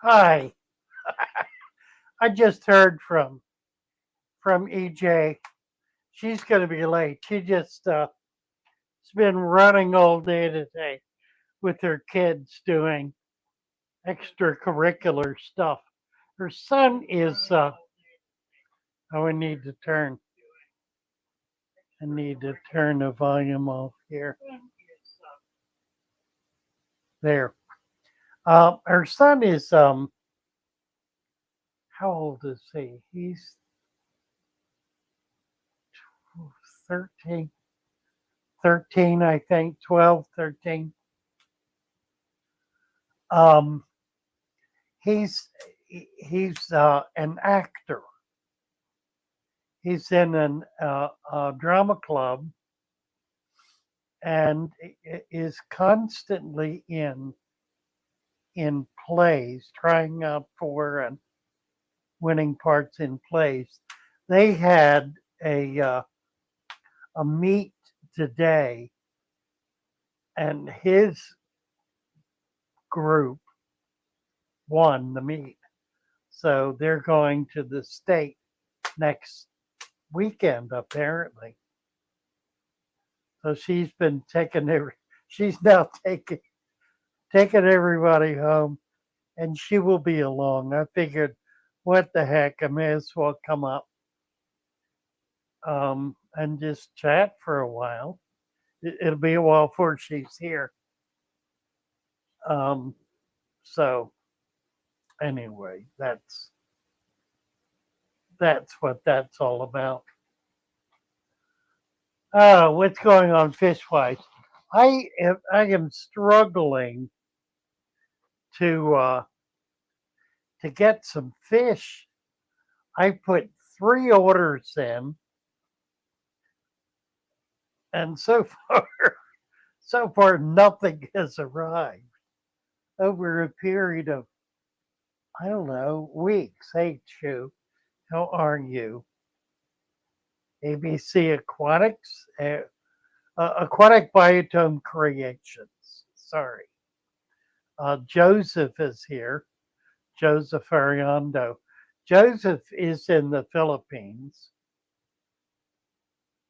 Hi, I just heard from EJ. She's going to be late. She just has been running all day today with her kids doing extracurricular stuff. Her son is. Oh, I need to turn the volume off here. There. Her son is. How old is he? He's 13, 13, I think, 12, 13. Um, he's he's an actor. He's in a drama club and is constantly in plays, trying out for and winning parts in plays. They had a meet today, and his group won the meet. So they're going to the state next weekend, apparently. So she's been taking she's now taking everybody home, and she will be along. I figured, what the heck, I may as well come up and just chat for a while. It'll be a while before she's here. Um, so anyway, that's what that's all about. What's going on fish wise? I am struggling to uh, to get some fish. I put 3 orders in, and so far so far nothing has arrived over a period of, I don't know, weeks. Hey, Chu, how are you? ABC Aquatics, Aquatic Biotome Creations. Sorry. Joseph is here. Joseph Ariando. Joseph is in the Philippines.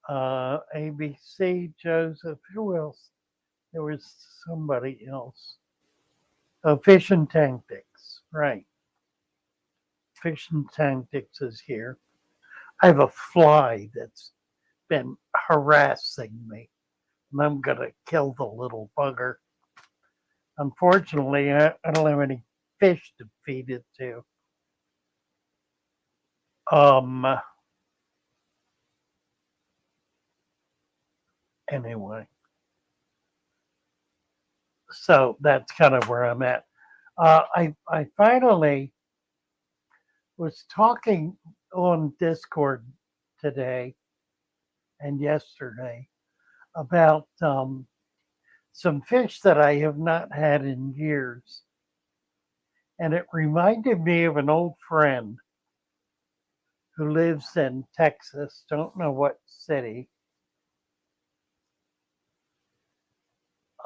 ABC, Joseph. Who else? There was somebody else. Oh, Fish and Tactics. Right. Fish and Tactics is here. I have a fly that's been harassing me, and I'm going to kill the little bugger. Unfortunately, I don't have any fish to feed it to. Um, anyway, so that's kind of where I'm at. I finally was talking on Discord today and yesterday about some fish that I have not had in years. And it reminded me of an old friend who lives in Texas, don't know what city.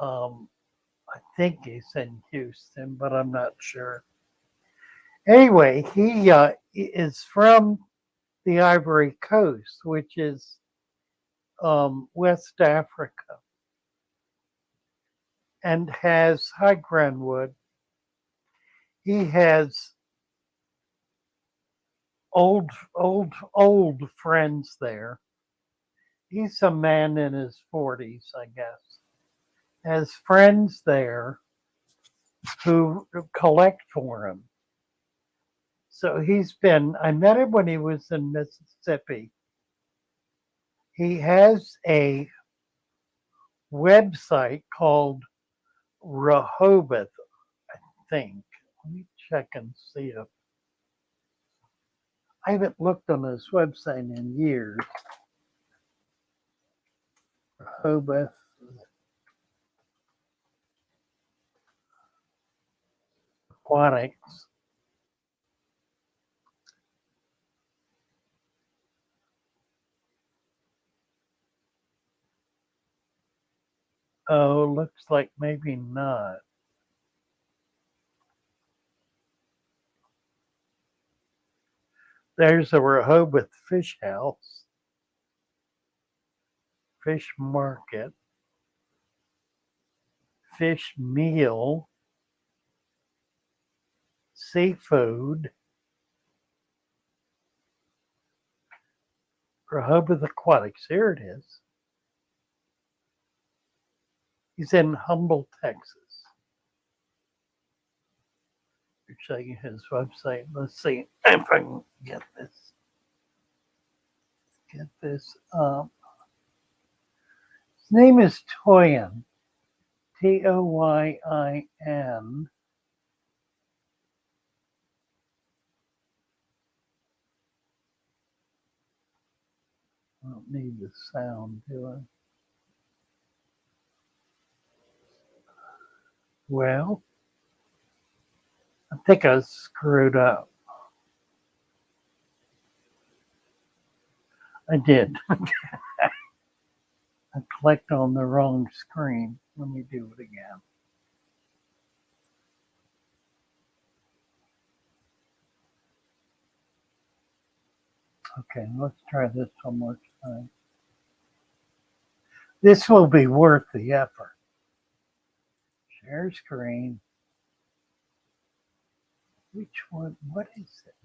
Um, I think he's in Houston, but I'm not sure. Anyway, he is from the Ivory Coast, which is West Africa, and has High Grandwood. He has old friends there. He's a man in his 40s, I guess. Has friends there who collect for him. So I met him when he was in Mississippi. He has a website called Rehoboth, I think. Let me check and see if I haven't looked on his website in years. Rehoboth Aquatics. Oh, looks like maybe not. There's a Rehoboth Fish House, Fish Market, Fish Meal, Seafood, Rehoboth Aquatics. Here it is. He's in Humble, Texas. You're checking his website. Let's see if I can get this. Get this up. His name is Toyin. Toyin. I don't need the sound, do I? Well, I think I screwed up. I did. I clicked on the wrong screen. Let me do it again. Okay, let's try this one more time. This will be worth the effort. Share screen. Which one? What is it?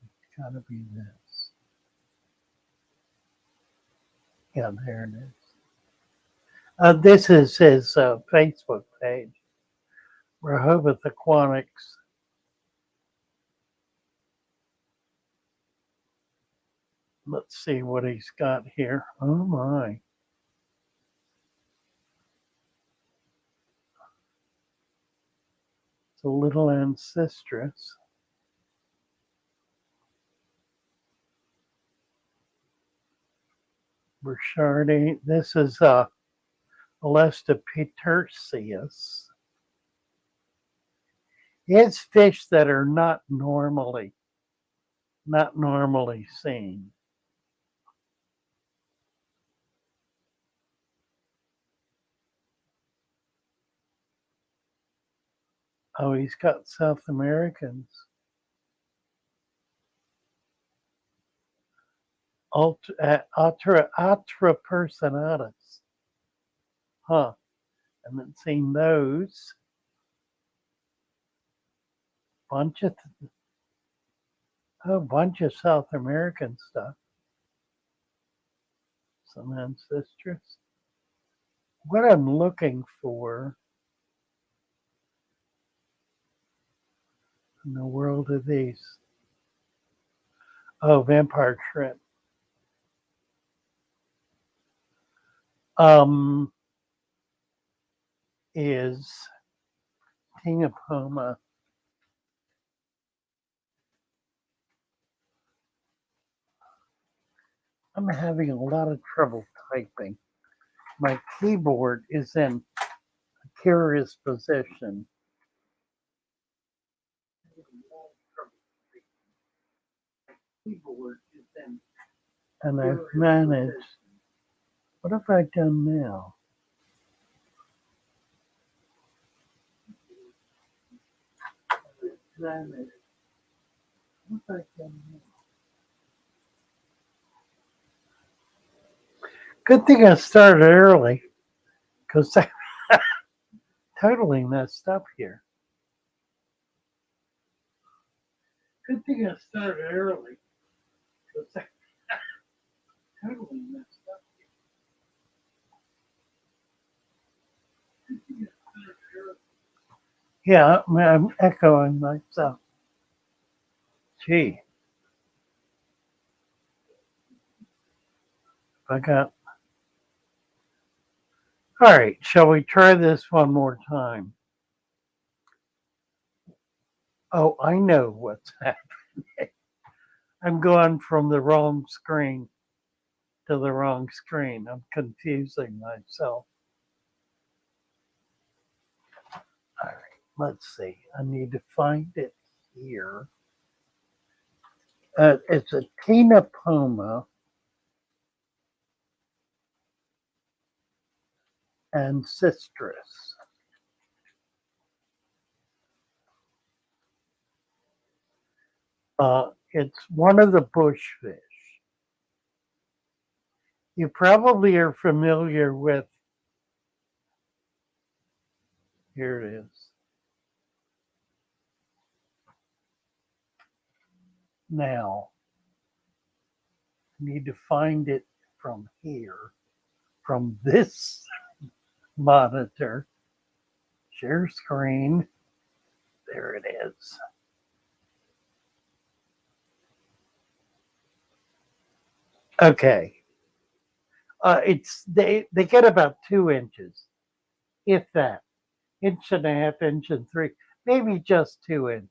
It's gotta be this. Yeah, there it is. This is his Facebook page, Rehoboth Aquatics. Let's see what he's got here. Oh my. It's a little ancestress. Burchardi. This is Alesta Petersius. It's fish that are not normally seen. Oh, he's got South Americans. Atra personatus. Huh. I haven't seen those. Bunch of bunch of South American stuff. Some ancestress. What I'm looking for in the world of these. Oh, vampire shrimp. Is Tingapoma. I'm having a lot of trouble typing. My keyboard is in a curious position. Keyboard is in, and I've managed. What have I done now? Managed. What have I done now? Good thing I started early, because I totally messed up here. Good thing I started early, because I totally messed up here. Yeah, I'm echoing myself. Gee, I got. All right, shall we try this one more time? Oh, I know what's happening. I'm going from the wrong screen to the wrong screen. I'm confusing myself. All right, let's see. I need to find it here. It's a Tina Poma and Sistrus. It's one of the bush fish. You probably are familiar with, here it is. Now, I need to find it from here, from this monitor. Share screen. There it is. Okay. They get about 2 inches, if that, inch and a half, inch and three, maybe just 2 inches.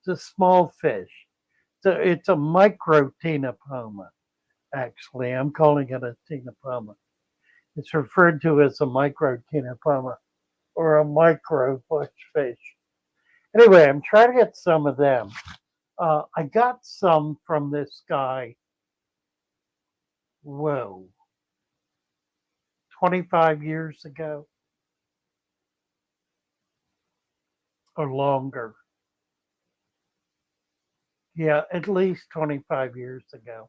It's a small fish. So it's a micro Tina Poma. Actually, I'm calling it a Tina Poma. It's referred to as a micro Tina Poma or a micro bush fish. Anyway, I'm trying to get some of them. I got some from this guy. Whoa, 25 years ago or longer. Yeah, at least 25 years ago.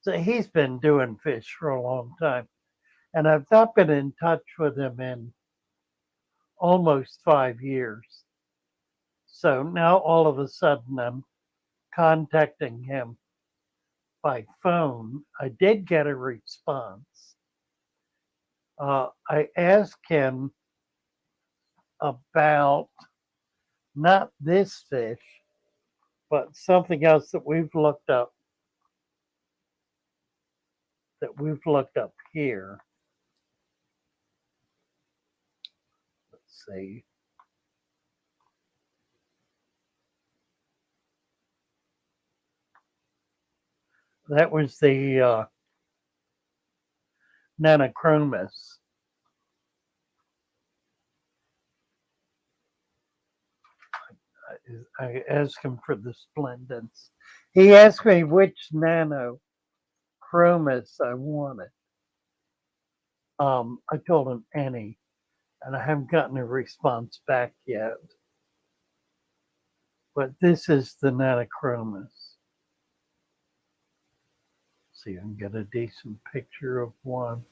So he's been doing fish for a long time. And I've not been in touch with him in almost 5 years. So now all of a sudden I'm contacting him by phone. I did get a response. I asked him about not this fish, but something else that we've looked up here. Let's see. That was the Nanochromis. I asked him for the splendens. He asked me which Nanochromis I wanted. I told him any, and I haven't gotten a response back yet. But this is the Nanochromis. See if I can get a decent picture of one.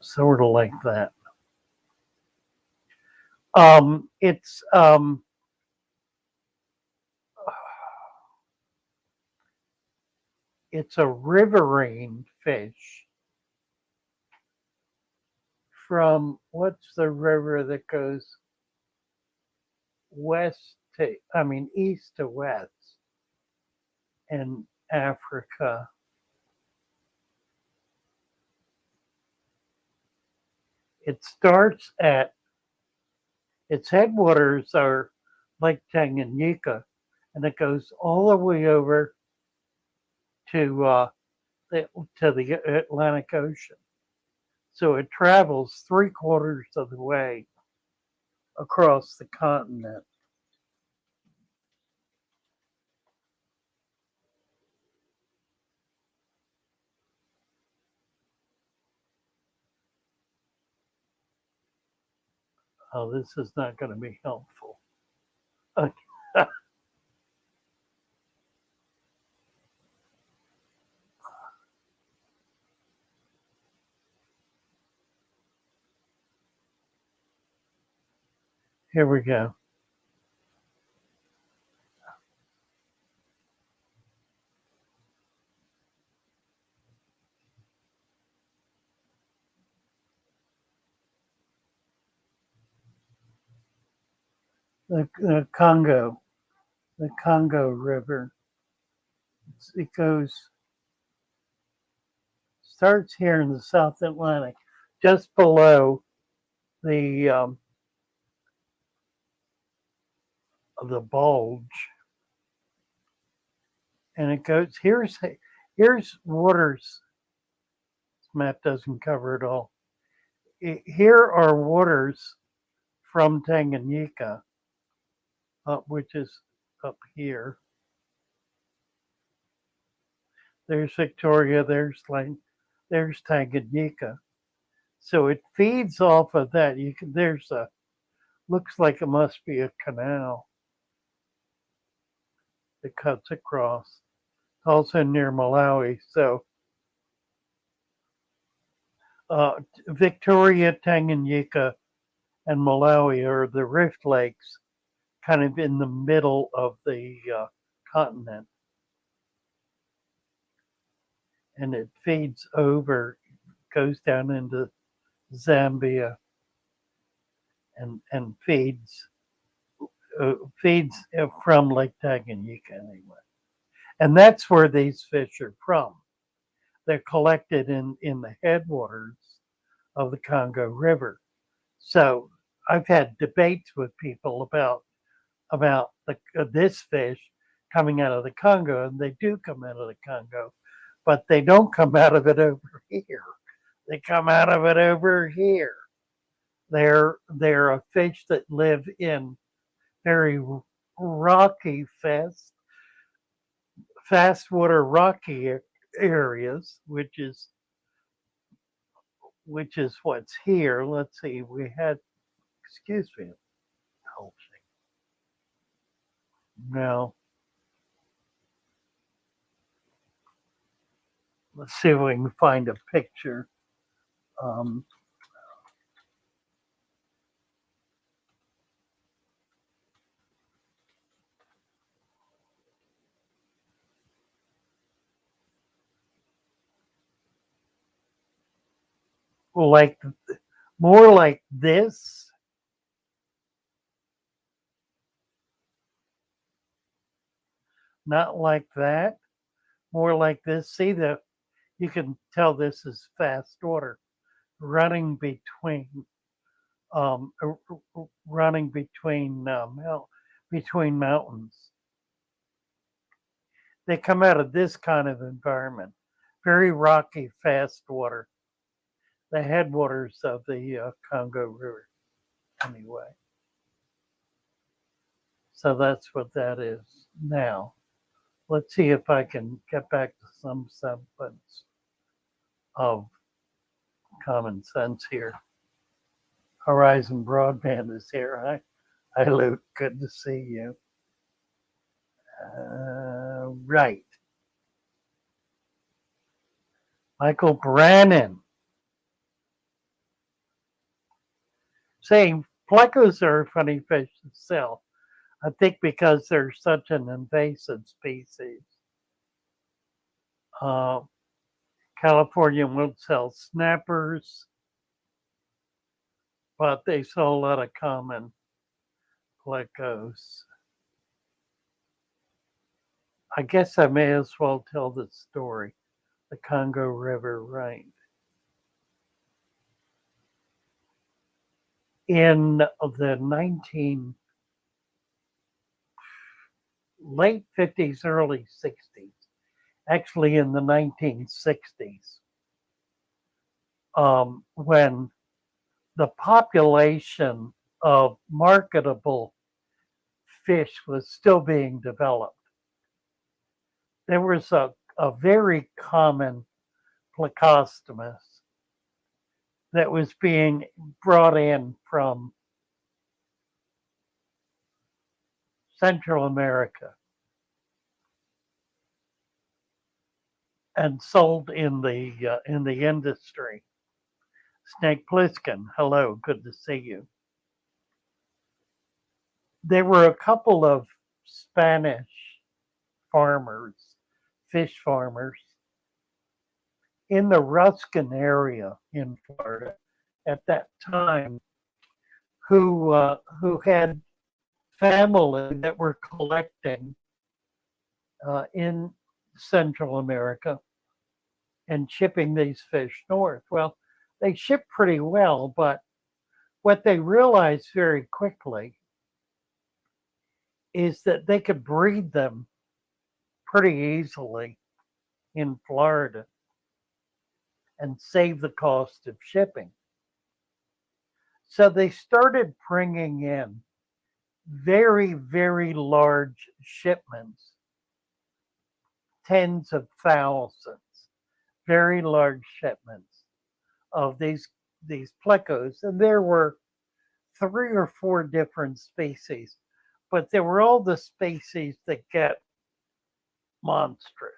Sort of like that. It's a riverine fish from, what's the river that goes east to west in Africa. It starts at, its headwaters are Lake Tanganyika, and it goes all the way over to the Atlantic Ocean. So it travels 3/4 of the way across the continent. Oh, this is not going to be helpful. Okay. Here we go. The Congo River. It starts here in the South Atlantic, just below the bulge, and it goes. Here's waters. This map doesn't cover it all. Here are waters from Tanganyika, which is up here. There's Victoria, there's Tanganyika. So it feeds off of that. There's looks like it must be a canal that cuts across. It's also near Malawi. So Victoria, Tanganyika, and Malawi are the rift lakes, kind of in the middle of the continent. And it feeds over, goes down into Zambia, and feeds from Lake Tanganyika anyway. And that's where these fish are from. They're collected in the headwaters of the Congo River. So I've had debates with people about this fish coming out of the Congo, and they do come out of the Congo, but they don't come out of it over here. They come out of it over here. They're a fish that live in very rocky, fast water rocky areas, which is what's here. Let's see, excuse me, now let's see if we can find a picture. Like more like this. Not like that. More like this. See, you can tell this is fast water running between um, running between mountains. They come out of this kind of environment, very rocky, fast water, the headwaters of the Congo River. Anyway, so that's what that is now. Let's see if I can get back to some semblance of common sense here. Horizon Broadband is here. Hi, Luke. Good to see you. Right. Michael Brannon saying plecos are a funny fish to sell. I think because they're such an invasive species. California won't sell snappers, but they sell a lot of common plecos. I guess I may as well tell the story. The Congo River, right? In the late 50s, early 60s, actually in the 1960s, when the population of marketable fish was still being developed, there was a very common plecostomus that was being brought in from Central America and sold in the industry. Snake Plissken, hello, good to see you. There were a couple of Spanish farmers, fish farmers, in the Ruskin area in Florida at that time, who had family that were collecting in Central America and shipping these fish north. Well, they ship pretty well, but what they realized very quickly is that they could breed them pretty easily in Florida and save the cost of shipping. So they started bringing in very, very large shipments, tens of thousands, very large shipments of these plecos. And there were 3 or 4 different species, but they were all the species that get monstrous.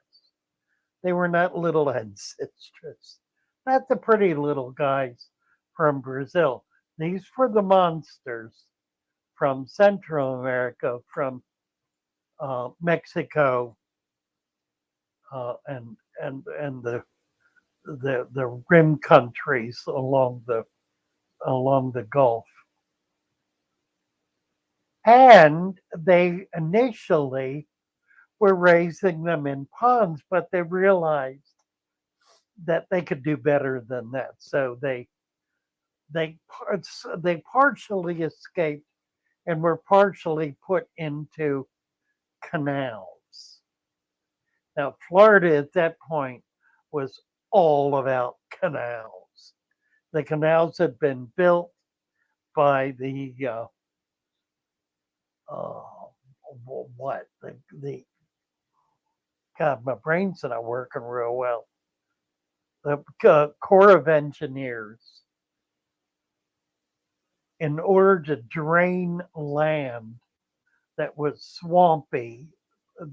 They were not little ancestors, not the pretty little guys from Brazil. These were the monsters from Central America, from Mexico, and the rim countries along the Gulf. And they initially were raising them in ponds, but they realized that they could do better than that. So they they partially escaped and were partially put into canals. Now, Florida at that point was all about canals. The canals had been built by uh, the God, my brain's not working real well. The Corps of Engineers, in order to drain land that was swampy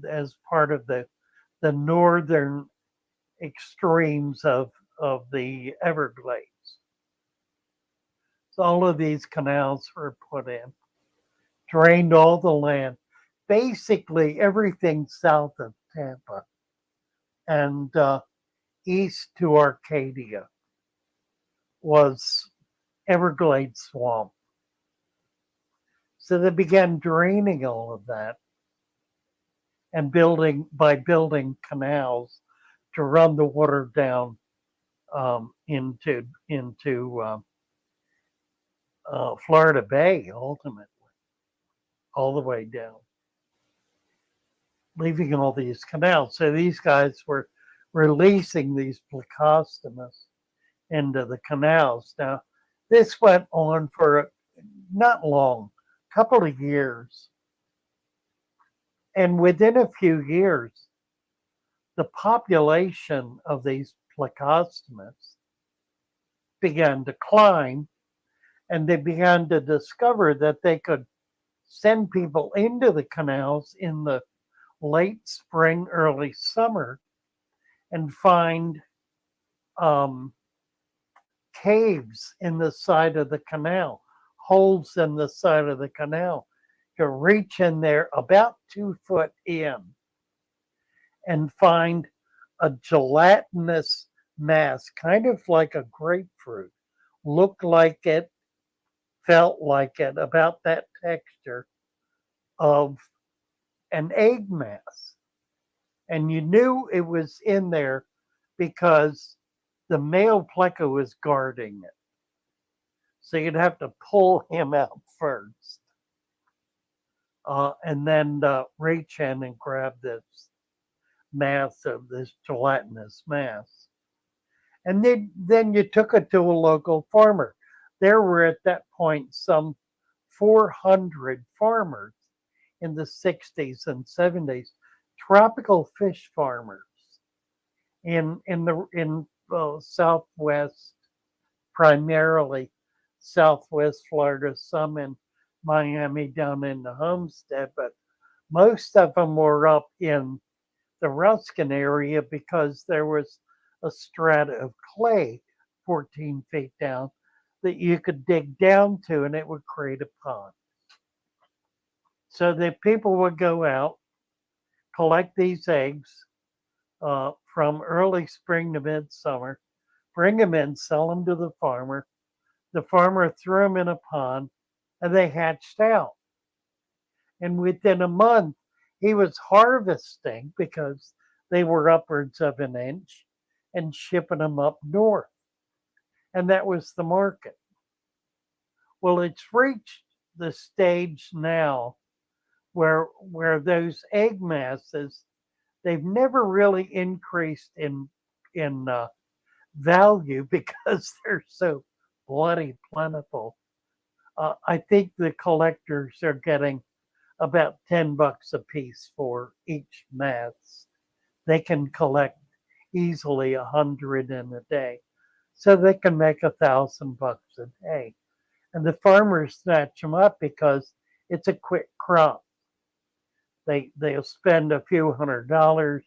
as part of the northern extremes of the Everglades. So all of these canals were put in, drained all the land, basically everything south of Tampa and east to Arcadia was Everglades swamp. So they began draining all of that and building canals to run the water down into Florida Bay, ultimately, all the way down, leaving all these canals. So these guys were releasing these plecostomus into the canals. Now, this went on for not long, a couple of years. And within a few years, the population of these plecostomus began to climb, and they began to discover that they could send people into the canals in the late spring, early summer, and find um, caves in the side of the canal, holes in the side of the canal, to reach in there about 2 foot in and find a gelatinous mass, kind of like a grapefruit, looked like it, felt like it, about that texture of an egg mass. And you knew it was in there because the male pleco was guarding it. So you'd have to pull him out first, and then reach in and grab this gelatinous mass. And then you took it to a local farmer. There were at that point some 400 farmers in the 60s and 70s, tropical fish farmers in Southwest, primarily Southwest Florida, some in Miami down in the Homestead, but most of them were up in the Ruskin area because there was a strata of clay 14 feet down that you could dig down to and it would create a pond. So the people would go out, collect these eggs from early spring to midsummer, bring them in, sell them to the farmer. The farmer threw them in a pond and they hatched out. And within a month, he was harvesting because they were upwards of an inch and shipping them up north. And that was the market. Well, it's reached the stage now where those egg masses, they've never really increased in value because they're so bloody plentiful I think the collectors are getting about $10 a piece for each mast. They can collect easily 100 in a day, so they can make $1,000 a day. And the farmers snatch them up because it's a quick crop. They'll spend a few $100s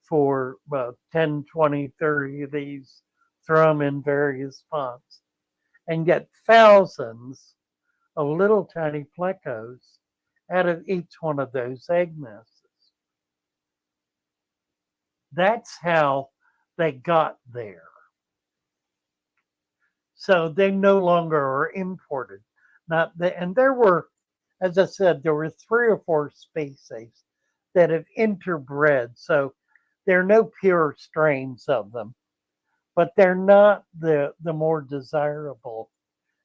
for 10, 20, 30 of these, throw them in various pots, and get thousands of little tiny plecos out of each one of those egg nests. That's how they got there. So they no longer are imported. Not the, and there were, as I said, there were 3 or 4 species that have interbred. So there are no pure strains of them, but they're not the more desirable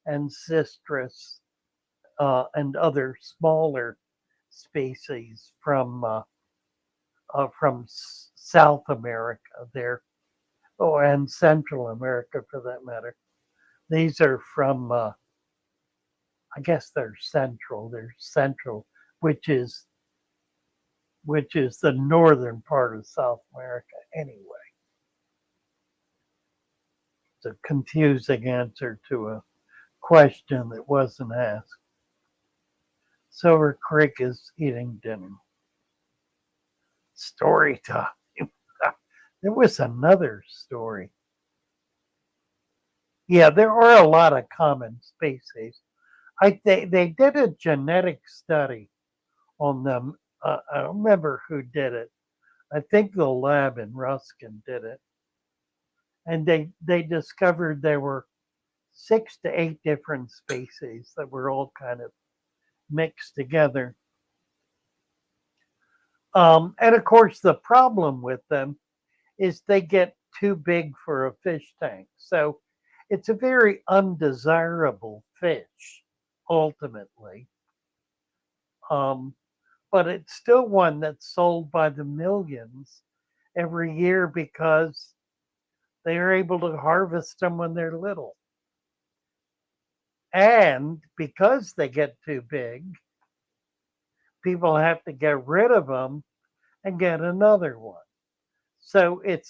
ancestris and other smaller species from South America there, oh, and Central America for that matter. These are from, I guess they're central. They're central, which is which is the northern part of South America anyway. It's a confusing answer to a question that wasn't asked. Silver Creek is eating dinner. Story time. There was another story. Yeah, there are a lot of common species. They did a genetic study on them. I don't remember who did it. I think the lab in Ruskin did it. And they discovered there were 6 to 8 different species that were all kind of mixed together. And of course, the problem with them is they get too big for a fish tank. So it's a very undesirable fish, ultimately. Um, but it's still one that's sold by the millions every year because they are able to harvest them when they're little. And because they get too big, people have to get rid of them and get another one. So it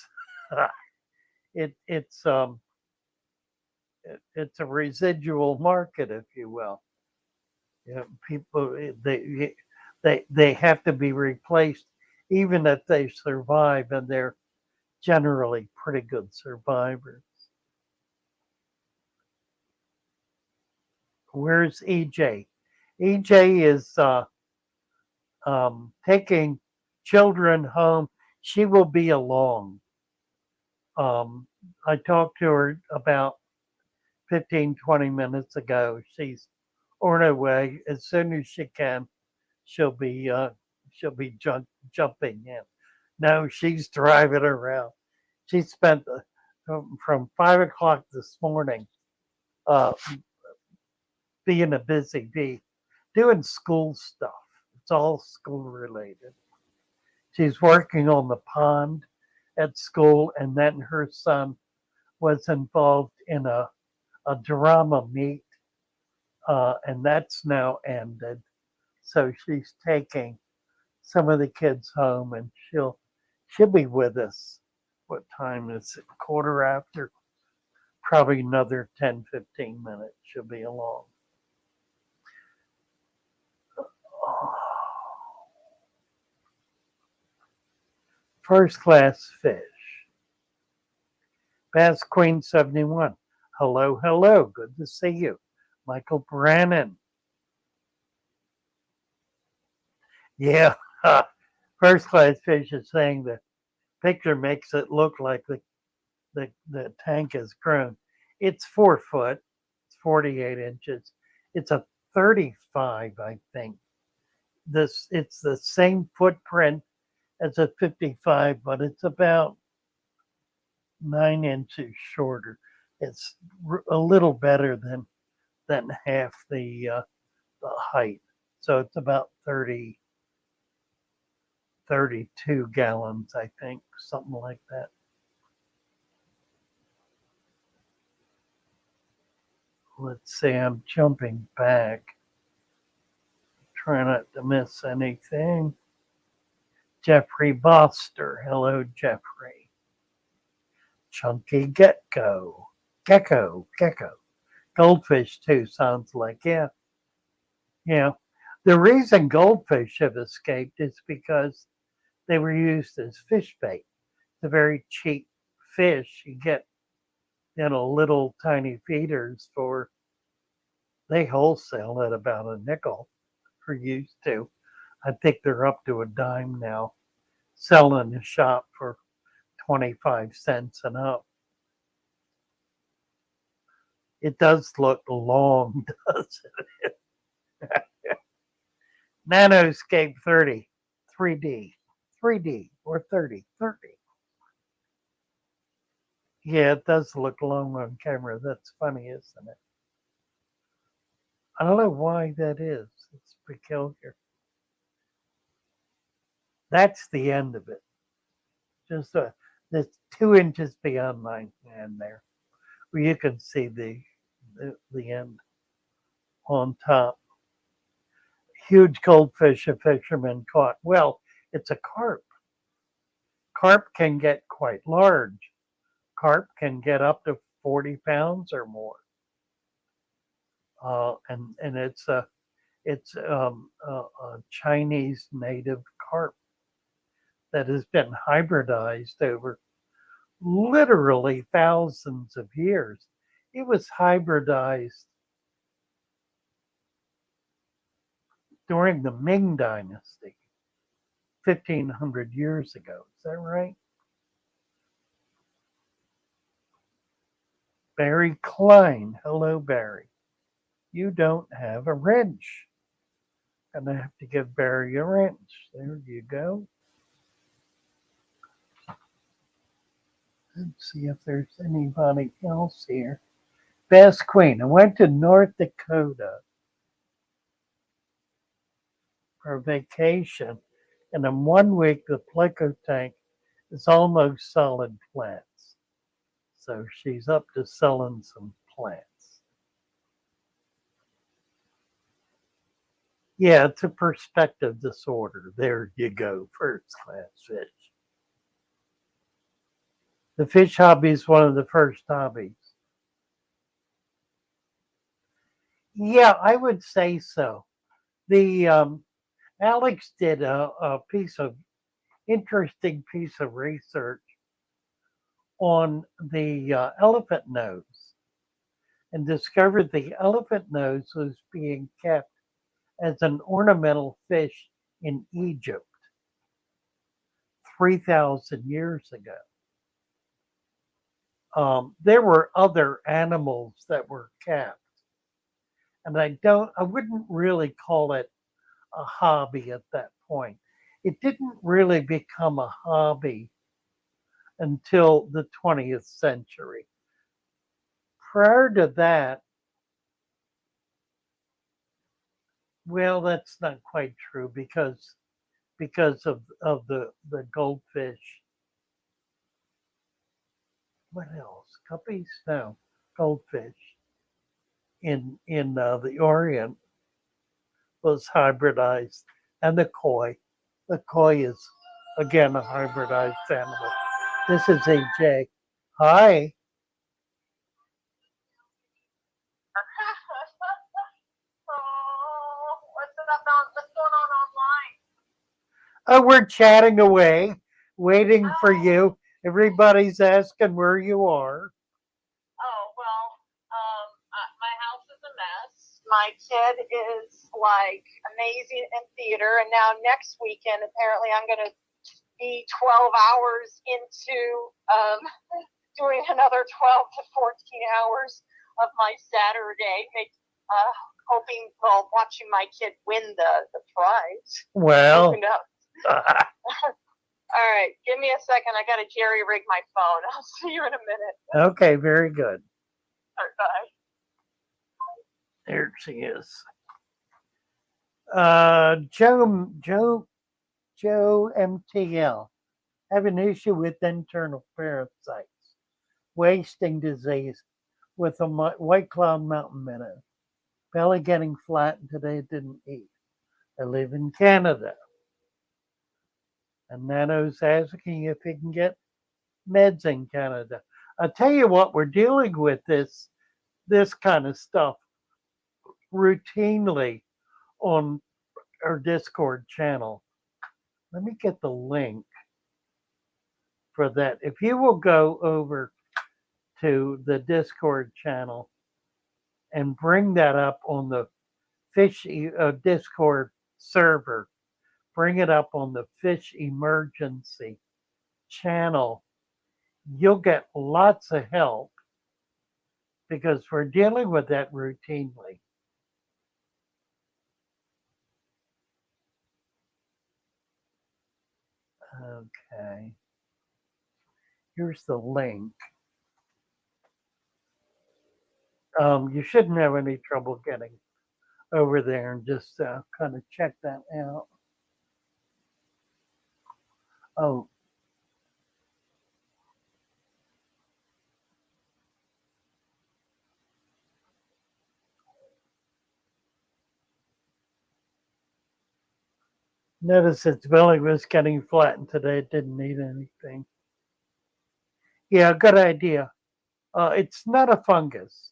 it's a residual market, if you will. You know, people they have to be replaced, even if they survive, and they're generally pretty good survivors. Where's EJ? EJ is taking children home. She will be along. I talked to her about 15, 20 minutes ago. She's on her way. As soon as she can, she'll be jumping in. No, she's driving around. She spent from 5 o'clock this morning uh, being a busy bee, doing school stuff. It's all school related. She's working on the pond at school, and then her son was involved in a drama meet, and that's now ended. So she's taking some of the kids home, and she'll be with us. What time is it? Quarter after. Probably another 10, 15 minutes. She'll be along. First class fish. Bass Queen 71. Hello, hello. Good to see you. Michael Brannon. Yeah. First class fish is saying the picture makes it look like the tank has grown. It's 4 foot, it's 48 inches. It's a 35, I think. It's the same footprint as a 55, but it's about 9 inches shorter. It's a little better than half the height. So it's about 32 gallons, I think, something like that. Let's see, I'm jumping back. Try not to miss anything. Jeffrey Boster. Hello, Jeffrey. Chunky Gecko. Gecko. Goldfish, too, sounds like. Yeah, yeah. The reason goldfish have escaped is because they were used as fish bait. It's a very cheap fish. You get, little tiny feeders for, they wholesale at about a nickel for used to. I think they're up to a dime now, selling the shop for 25 cents and up. It does look long, does it? Nanoscape 30, 3D or 30. Yeah, it does look long on camera. That's funny, isn't it? I don't know why that is. It's peculiar. That's the end of it. Just that's 2 inches beyond my hand there, where you can see the end on top. Huge goldfish a fisherman caught. Well, it's a carp. Carp can get quite large. Carp can get up to 40 pounds or more. And it's a Chinese native carp that has been hybridized over literally thousands of years. It was hybridized during the Ming Dynasty, 1,500 years ago. Is that right? Barry Klein. Hello, Barry. You don't have a wrench. Gonna have to give Barry a wrench. There you go. Let's see if there's anybody else here. Best Queen. I went to North Dakota for vacation, and in 1 week the Pleco tank is almost solid plants. So she's up to selling some plants. Yeah, it's a perspective disorder. There you go, first class fish. The fish hobby is one of the first hobbies. Yeah, I would say so. The Alex did a interesting piece of research on the elephant nose and discovered the elephant nose was being kept as an ornamental fish in Egypt 3,000 years ago. There were other animals that were kept, and I wouldn't really call it a hobby at that point. It didn't really become a hobby until the 20th century. Prior to that, well, that's not quite true because of the goldfish. What else? Guppies? No, goldfish in the Orient was hybridized, and the koi. The koi is again a hybridized animal. This is AJ. Hi. Oh, we're chatting away, waiting for you. Everybody's asking where you are. My kid is like amazing in theater, and now next weekend apparently I'm going to be 12 hours into doing another 12 to 14 hours of my Saturday, hoping, well, watching my kid win the prize. Well, all right, give me a second. I got to jerry rig my phone. I'll see you in a minute. Okay, very good. All right, bye. There she is. Joe MTL. Have an issue with internal parasites, wasting disease. with a White Cloud Mountain minnow. Belly getting flat, and today it didn't eat. I live in Canada. And Nano's asking if he can get meds in Canada. I'll tell you what, we're dealing with this kind of stuff routinely on our Discord channel. Let me get the link for that. If you will go over to the Discord channel and bring that up on the fish Discord server, bring it up on the fish emergency channel, you'll get lots of help because we're dealing with that routinely. Okay. Here's the link. You shouldn't have any trouble getting over there and just kind of check that out. Oh, notice its belly was getting flattened today. It didn't eat anything. Yeah, good idea. It's not a fungus.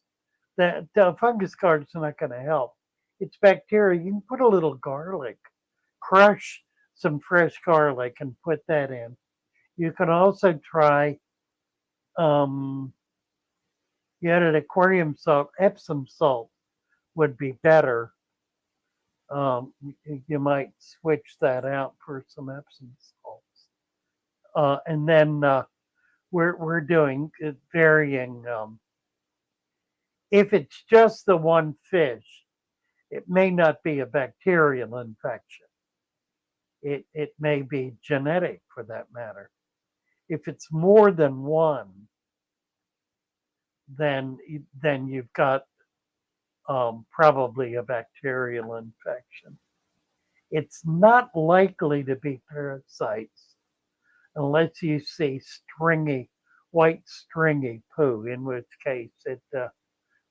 The fungus card's not going to help. It's bacteria. You can put a little garlic, crush some fresh garlic and put that in. You can also try, you added aquarium salt, Epsom salt would be better. You might switch that out for some Epsom salts. And then we're doing varying. If it's just the one fish, it may not be a bacterial infection. It may be genetic for that matter. If it's more than one, then you've got probably a bacterial infection. It's not likely to be parasites unless you see white stringy poo, in which case it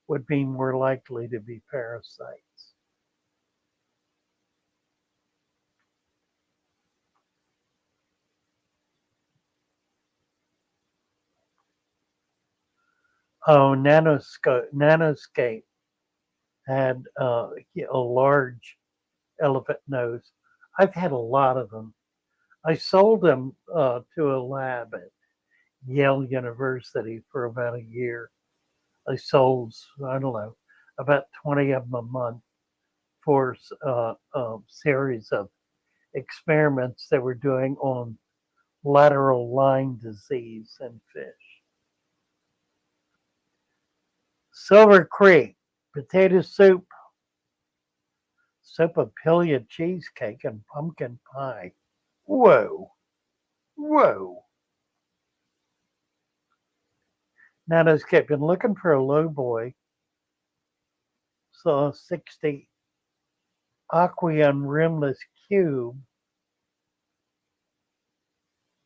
would be more likely to be parasites. Oh, Nanoscape had a large elephant nose. I've had a lot of them. I sold them to a lab at Yale University for about a year. I sold, I don't know, about 20 of them a month for a series of experiments they were doing on lateral line disease in fish. Silver Creek, potato soup, Sopapilia cheesecake, and pumpkin pie. Whoa, whoa. Nanoscape, been looking for a low boy. Saw 60 Aqueon rimless cube.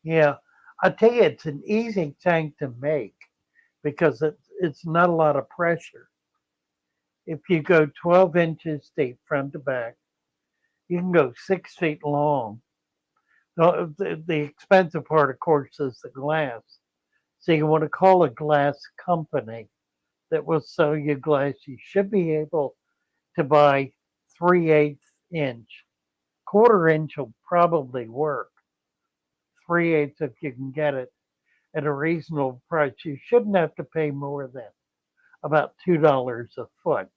Yeah, I tell you, it's an easy tank to make because it's not a lot of pressure. If you go 12 inches deep front to back, you can go 6 feet long. The expensive part, of course, is the glass. So you want to call a glass company that will sell you glass. You should be able to buy 3/8 inch. Quarter inch will probably work. 3/8 if you can get it at a reasonable price. You shouldn't have to pay more than about $2 a foot,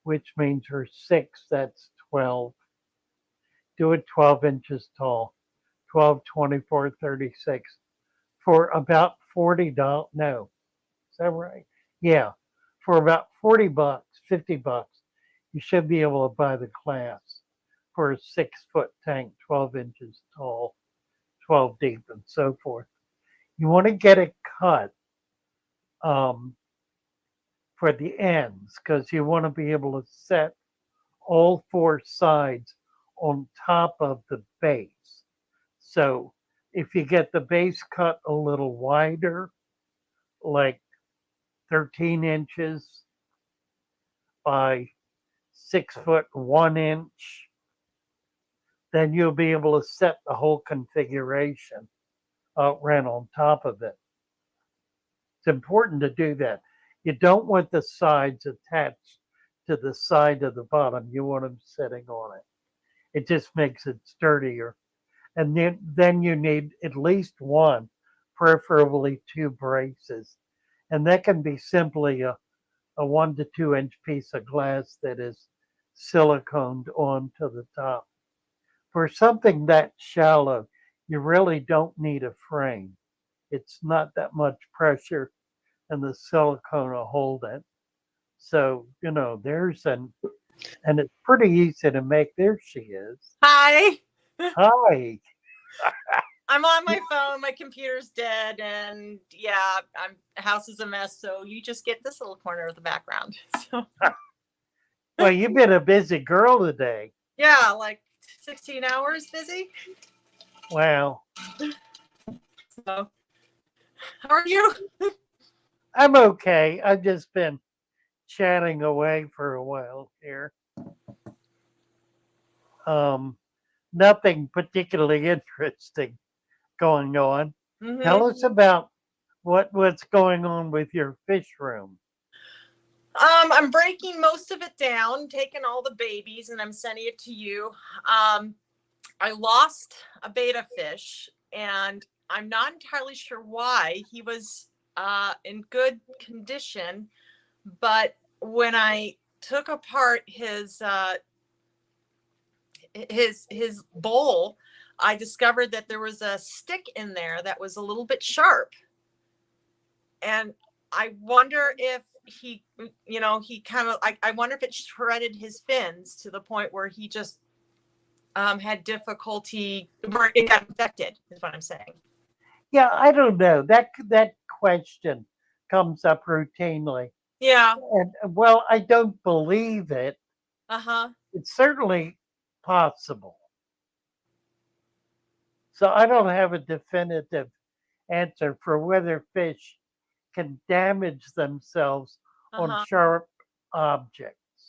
which means for 6, that's 12. Do it 12 inches tall, 12, 24, 36 for about $40. No, is that right? Yeah, for about $40, $50, you should be able to buy the glass for a 6-foot tank, 12 inches tall, 12 deep, and so forth. You want to get it cut for the ends because you want to be able to set all 4 sides on top of the base. So if you get the base cut a little wider, like 13 inches by 6 foot 1 inch, then you'll be able to set the whole configuration right on top of it. It's important to do that. You don't want the sides attached to the side of the bottom. You want them sitting on it. It just makes it sturdier. And then you need at least one, preferably two braces. And that can be simply a 1 to 2 inch piece of glass that is siliconed onto the top. For something that shallow, you really don't need a frame. It's not that much pressure and the silicone will hold it. So, and it's pretty easy to make. There she is. Hi. Hi. I'm on my phone. My computer's dead, and yeah, house is a mess. So you just get this little corner of the background. So Well, you've been a busy girl today. yeah, like 16 hours busy. Wow. So how are you? I'm okay. I've just been chatting away for a while here. Nothing particularly interesting going on. Mm-hmm. Tell us about what's going on with your fish room. I'm breaking most of it down, taking all the babies, and I'm sending it to you. I lost a beta fish, and I'm not entirely sure why. He was in good condition, but when I took apart his bowl, I discovered that there was a stick in there that was a little bit sharp, and I wonder if he kind of, I wonder if it shredded his fins to the point where he just had difficulty, where it got infected, is what I'm saying. Yeah, I don't know. That question comes up routinely. Yeah. And well, I don't believe it. Uh-huh. It's certainly possible. So I don't have a definitive answer for whether fish can damage themselves on Uh-huh. sharp objects.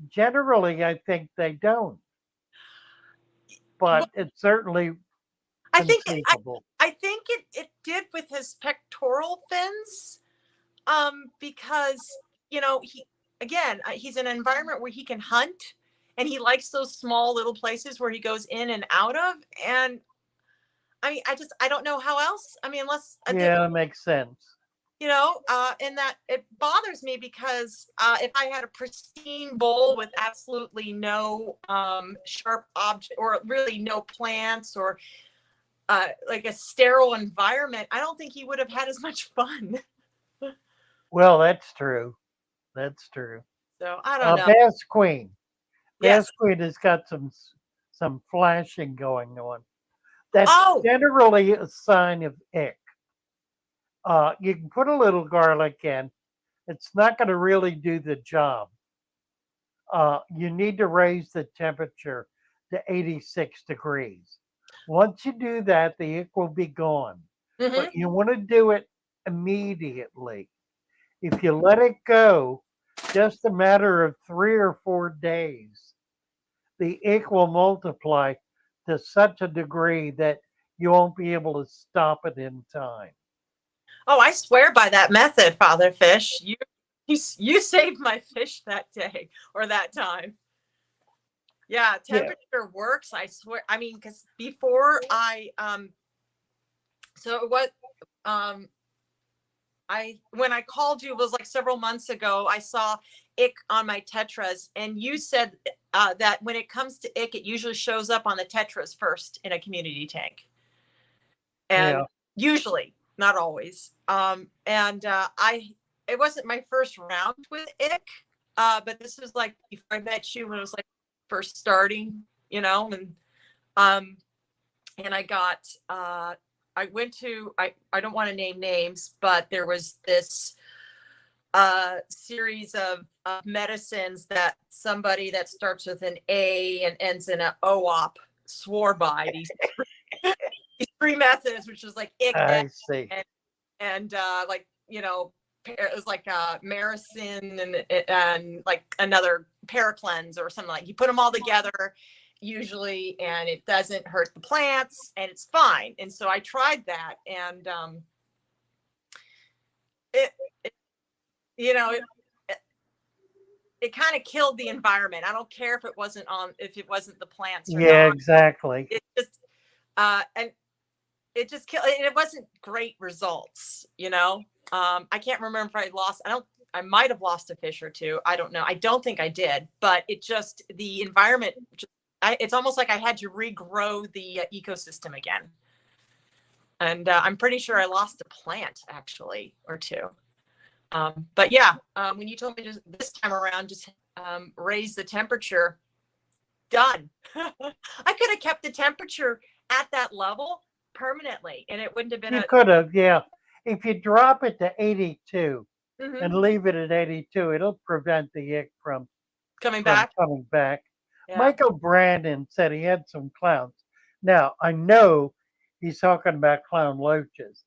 Generally, I think they don't, but it's certainly I think conceivable. I think it did with his pectoral fins, because he's in an environment where he can hunt, and he likes those small little places where he goes in and out of. And I mean, I don't know how else. I mean, unless Yeah, it makes sense. and that it bothers me because if I had a pristine bowl with absolutely no sharp object, or really no plants, or like a sterile environment, I don't think he would have had as much fun. Well, that's true. That's true. So I don't know. Bass Queen. Yes. Bass Queen has got some flashing going on. That's Oh. generally a sign of ick. You can put a little garlic in. It's not going to really do the job. You need to raise the temperature to 86 degrees. Once you do that, the ick will be gone. Mm-hmm. But you want to do it immediately. If you let it go just a matter of 3 or 4 days, the ick will multiply to such a degree that you won't be able to stop it in time. Oh, I swear by that method, Father Fish. You saved my fish that day or that time. Yeah, temperature works. I swear. I mean, because before when I called you, it was like several months ago. I saw ick on my tetras, and you said that when it comes to ick, it usually shows up on the tetras first in a community tank, and usually, not always. It wasn't my first round with ick, but this was like before I met you, when it was like first starting, and I got I went to, I don't want to name names, but there was this series of medicines that somebody that starts with an A and ends in an OOP swore by, these three methods, which is like ick, I see. and like, it was like Maricin and like another Paracleanse or something like. You put them all together usually, and it doesn't hurt the plants, and it's fine. And so I tried that, and it, it you know it kind of killed the environment. I don't care if it wasn't the plants or Yeah, not. exactly. It just and it just killed. It wasn't great results. I can't remember if I might have lost a fish or two. I don't know. I don't think I did, but the environment, it's almost like I had to regrow the ecosystem again. And I'm pretty sure I lost a plant actually, or two. But yeah, when you told me this time around, just raise the temperature, done. I could have kept the temperature at that level permanently, and it wouldn't have been You could have, yeah. If you drop it to 82 Mhm. and leave it at 82, it'll prevent the ick from coming back. coming back. Yeah. Michael Brandon said he had some clowns. Now, I know he's talking about clown loaches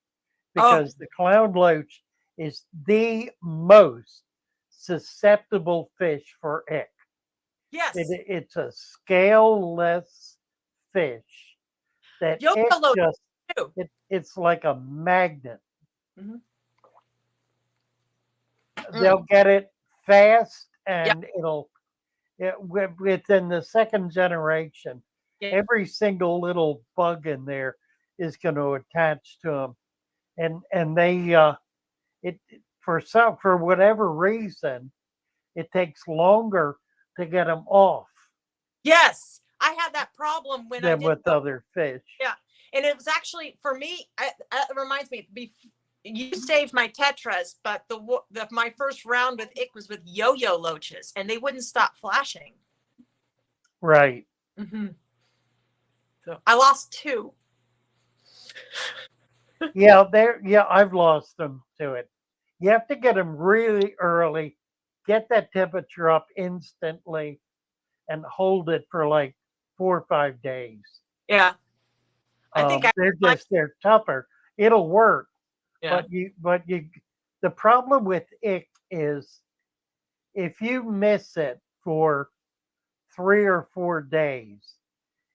because the clown loach is the most susceptible fish for ick. Yes. It's a scaleless fish that Yo-yo ick loach just, too. it's like a magnet. Mhm. They'll get it fast and within the second generation, Yeah. every single little bug in there is going to attach to them, and they it for whatever reason it takes longer to get them off Yes, I had that problem when I than did with other fish. Yeah, and it was actually for me. It reminds me. You saved my tetras, but my first round with ick was with yo-yo loaches, and they wouldn't stop flashing. Right. Mm-hmm. So I lost two. Yeah, I've lost them to it. You have to get them really early, get that temperature up instantly, and hold it for like 4 or 5 days. Yeah, I think they're tougher. It'll work, Yeah. but the problem with ick is if you miss it for 3 or 4 days,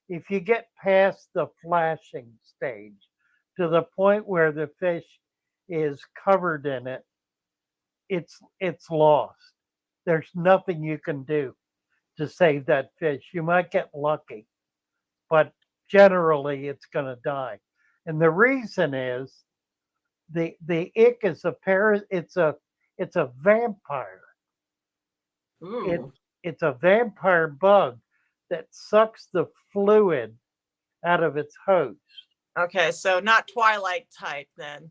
if you get past the flashing stage to the point where the fish is covered in it, it's lost. There's nothing you can do to save that fish. You might get lucky, but generally it's going to die. And the reason is the ick is it's a vampire. Ooh. It's a vampire bug that sucks the fluid out of its host. Okay, so not Twilight type then.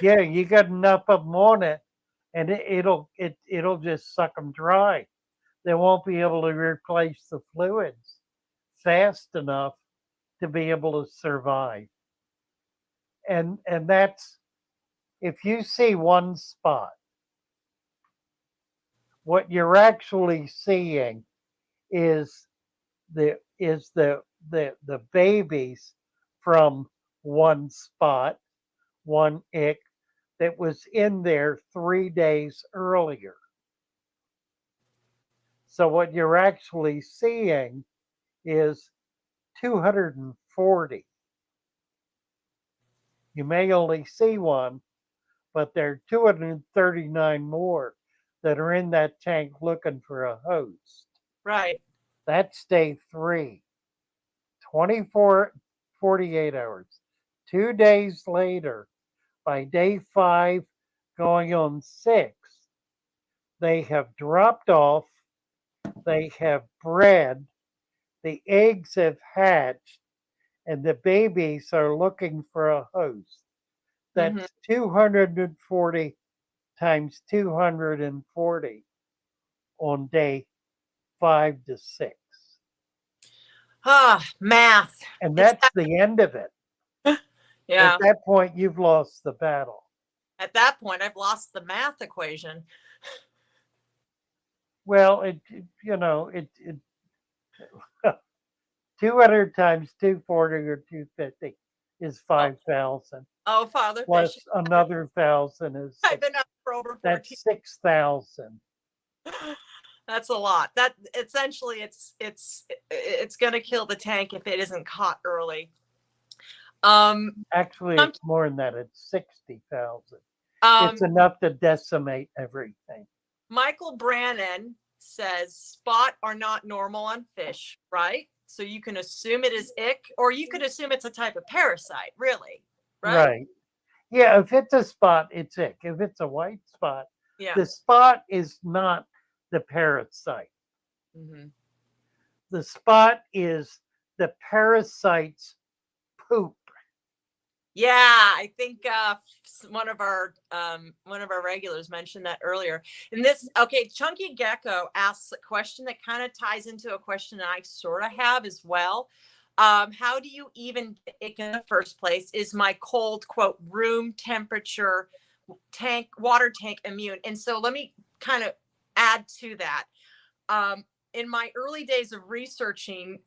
Yeah, you got enough of them on it, and it'll just suck them dry. They won't be able to replace the fluids fast enough to be able to survive. And that's if you see one spot, what you're actually seeing is the babies from one spot, one ick that was in there 3 days earlier. So what you're actually seeing is 240. You may only see one, but there are 239 more that are in that tank looking for a host. Right. That's day 3. 24, 48 hours. 2 days later, by day 5, going on 6, they have dropped off, they have bred, the eggs have hatched, and the babies are looking for a host. That's 240 times 240 on day 5 to 6. Math. And that's the end of it. Yeah. At that point, you've lost the battle. At that point, I've lost the math equation. Well, 200 times 240 or 250 is 5,000. Oh, Father Plus Fish. another 1,000 is I've been up over 14? That's 6,000. That's a lot. That essentially it's going to kill the tank if it isn't caught early. Actually, some- it's more than that. It's 60,000. um, It's enough to decimate everything. Michael Brannon says spot are not normal on fish, right? So you can assume it is ick, or you could assume it's a type of parasite, really, right? Right. Yeah, if it's a spot, it's ick. If it's a white spot, Yeah. the spot is not the parasite. Mm-hmm. The spot is the parasite's poop. Yeah, I think one of our regulars mentioned that earlier. And this, okay, Chunky Gecko asks a question that kind of ties into a question I sort of have as well. How do you even get ick in the first place? Is my cold, quote, room temperature water tank immune? And so let me kind of add to that. In my early days of researching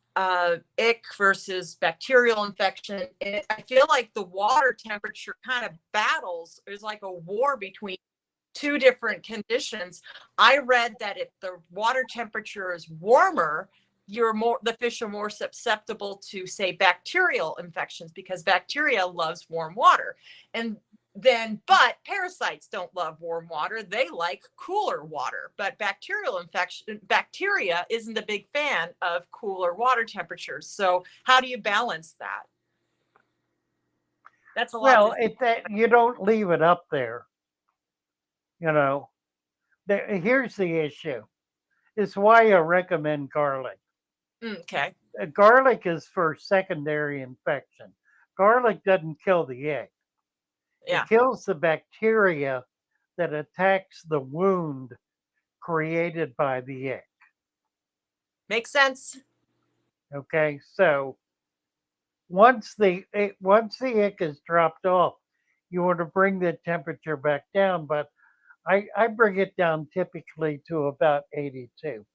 ick versus bacterial infection, I feel like the water temperature kind of battles. There's like a war between two different conditions. I read that if the water temperature is warmer, the fish are more susceptible to, say, bacterial infections, because bacteria loves warm water. But parasites don't love warm water. They like cooler water. But bacteria isn't a big fan of cooler water temperatures. So how do you balance that? That's a lot. Well, you don't leave it up there. You know, here's the issue. It's why I recommend garlic. Okay. Garlic is for secondary infection. Garlic doesn't kill the egg. Yeah. It kills the bacteria that attacks the wound created by the egg. Makes sense. Okay, so once the egg is dropped off, you want to bring the temperature back down, but I bring it down typically to about 82.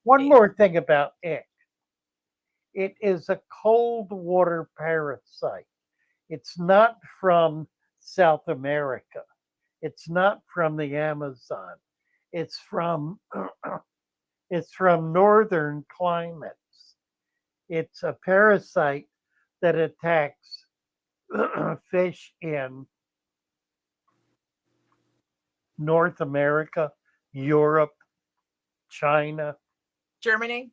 One more thing about egg. It is a cold water parasite. It's not from South America. It's not from the Amazon. It's from it's from northern climates. It's a parasite that attacks fish in North America, Europe, China, Germany.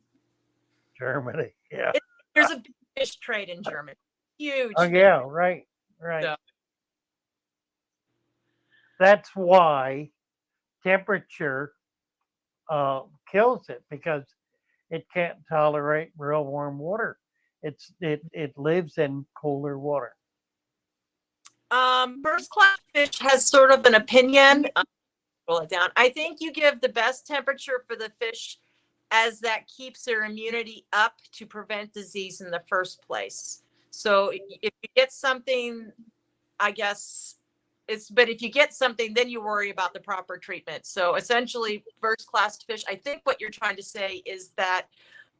Germany. Yeah. There's a big fish trade in Germany. Huge. Oh yeah, right. So, That's why temperature kills it, because it can't tolerate real warm water. It lives in cooler water. First class fish has sort of an opinion. Roll it down. I think you give the best temperature for the fish, as that keeps their immunity up to prevent disease in the first place. So if you get something, I guess but if you get something, then you worry about the proper treatment. So essentially, first class fish, I think what you're trying to say is that,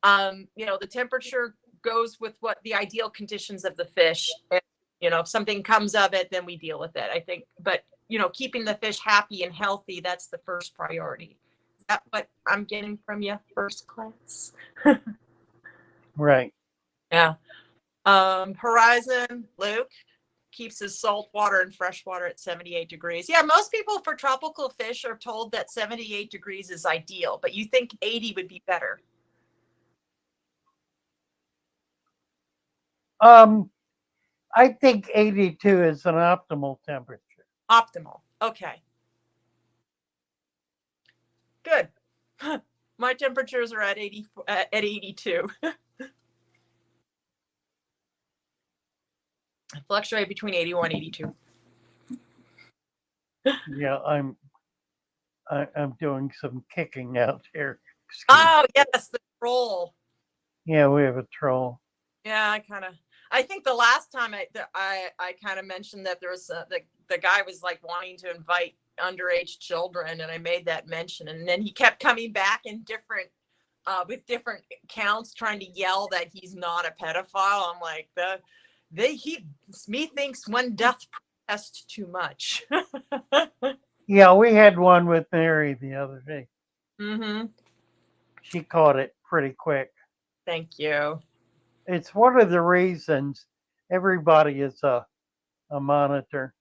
the temperature goes with what the ideal conditions of the fish. And, if something comes of it, then we deal with it, I think. But, keeping the fish happy and healthy, that's the first priority. Is that what I'm getting from you, first class? Right. Yeah. Horizon, Luke keeps his salt water and fresh water at 78 degrees. Yeah, most people for tropical fish are told that 78 degrees is ideal, but you think 80 would be better. I think 82 is an optimal temperature. Optimal. Okay. Good. My temperatures are at 82. I fluctuate between 81 and 82. Yeah, I'm doing some kicking out here. Oh, yes, the troll. Yeah, we have a troll. Yeah, I think the last time I kind of mentioned that there was the guy was like wanting to invite underage children, and I made that mention, and then he kept coming back in with different accounts trying to yell that he's not a pedophile. I'm like, he thinks one doth protest too much. Yeah, we had one with Mary the other day. Mm-hmm. She caught it pretty quick. Thank you. It's one of the reasons everybody is a monitor.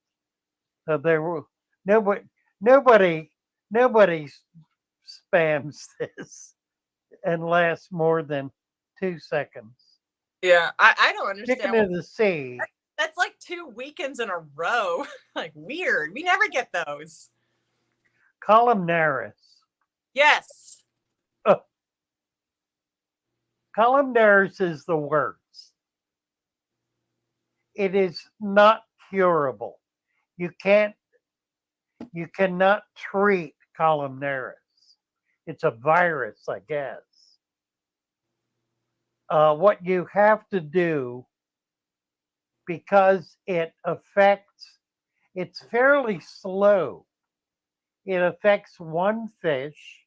So there were nobody nobody nobody spams this and lasts more than 2 seconds. Yeah, I don't Chicken understand. of the sea, That's like 2 weekends in a row. Like weird. We never get those. columnaris. Yes. Columnaris is the worst. It is not curable. You can't you cannot treat columnaris. It's a virus, I guess. What you have to do, because it's fairly slow. It affects one fish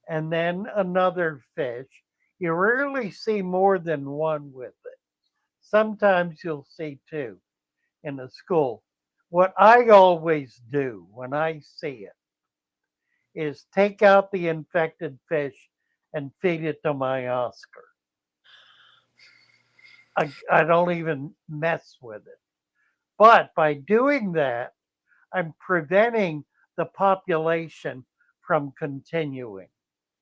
and then another fish. You rarely see more than one with it. Sometimes you'll see two in a school. What I always do when I see it is take out the infected fish and feed it to my Oscar. I don't even mess with it. But by doing that, I'm preventing the population from continuing.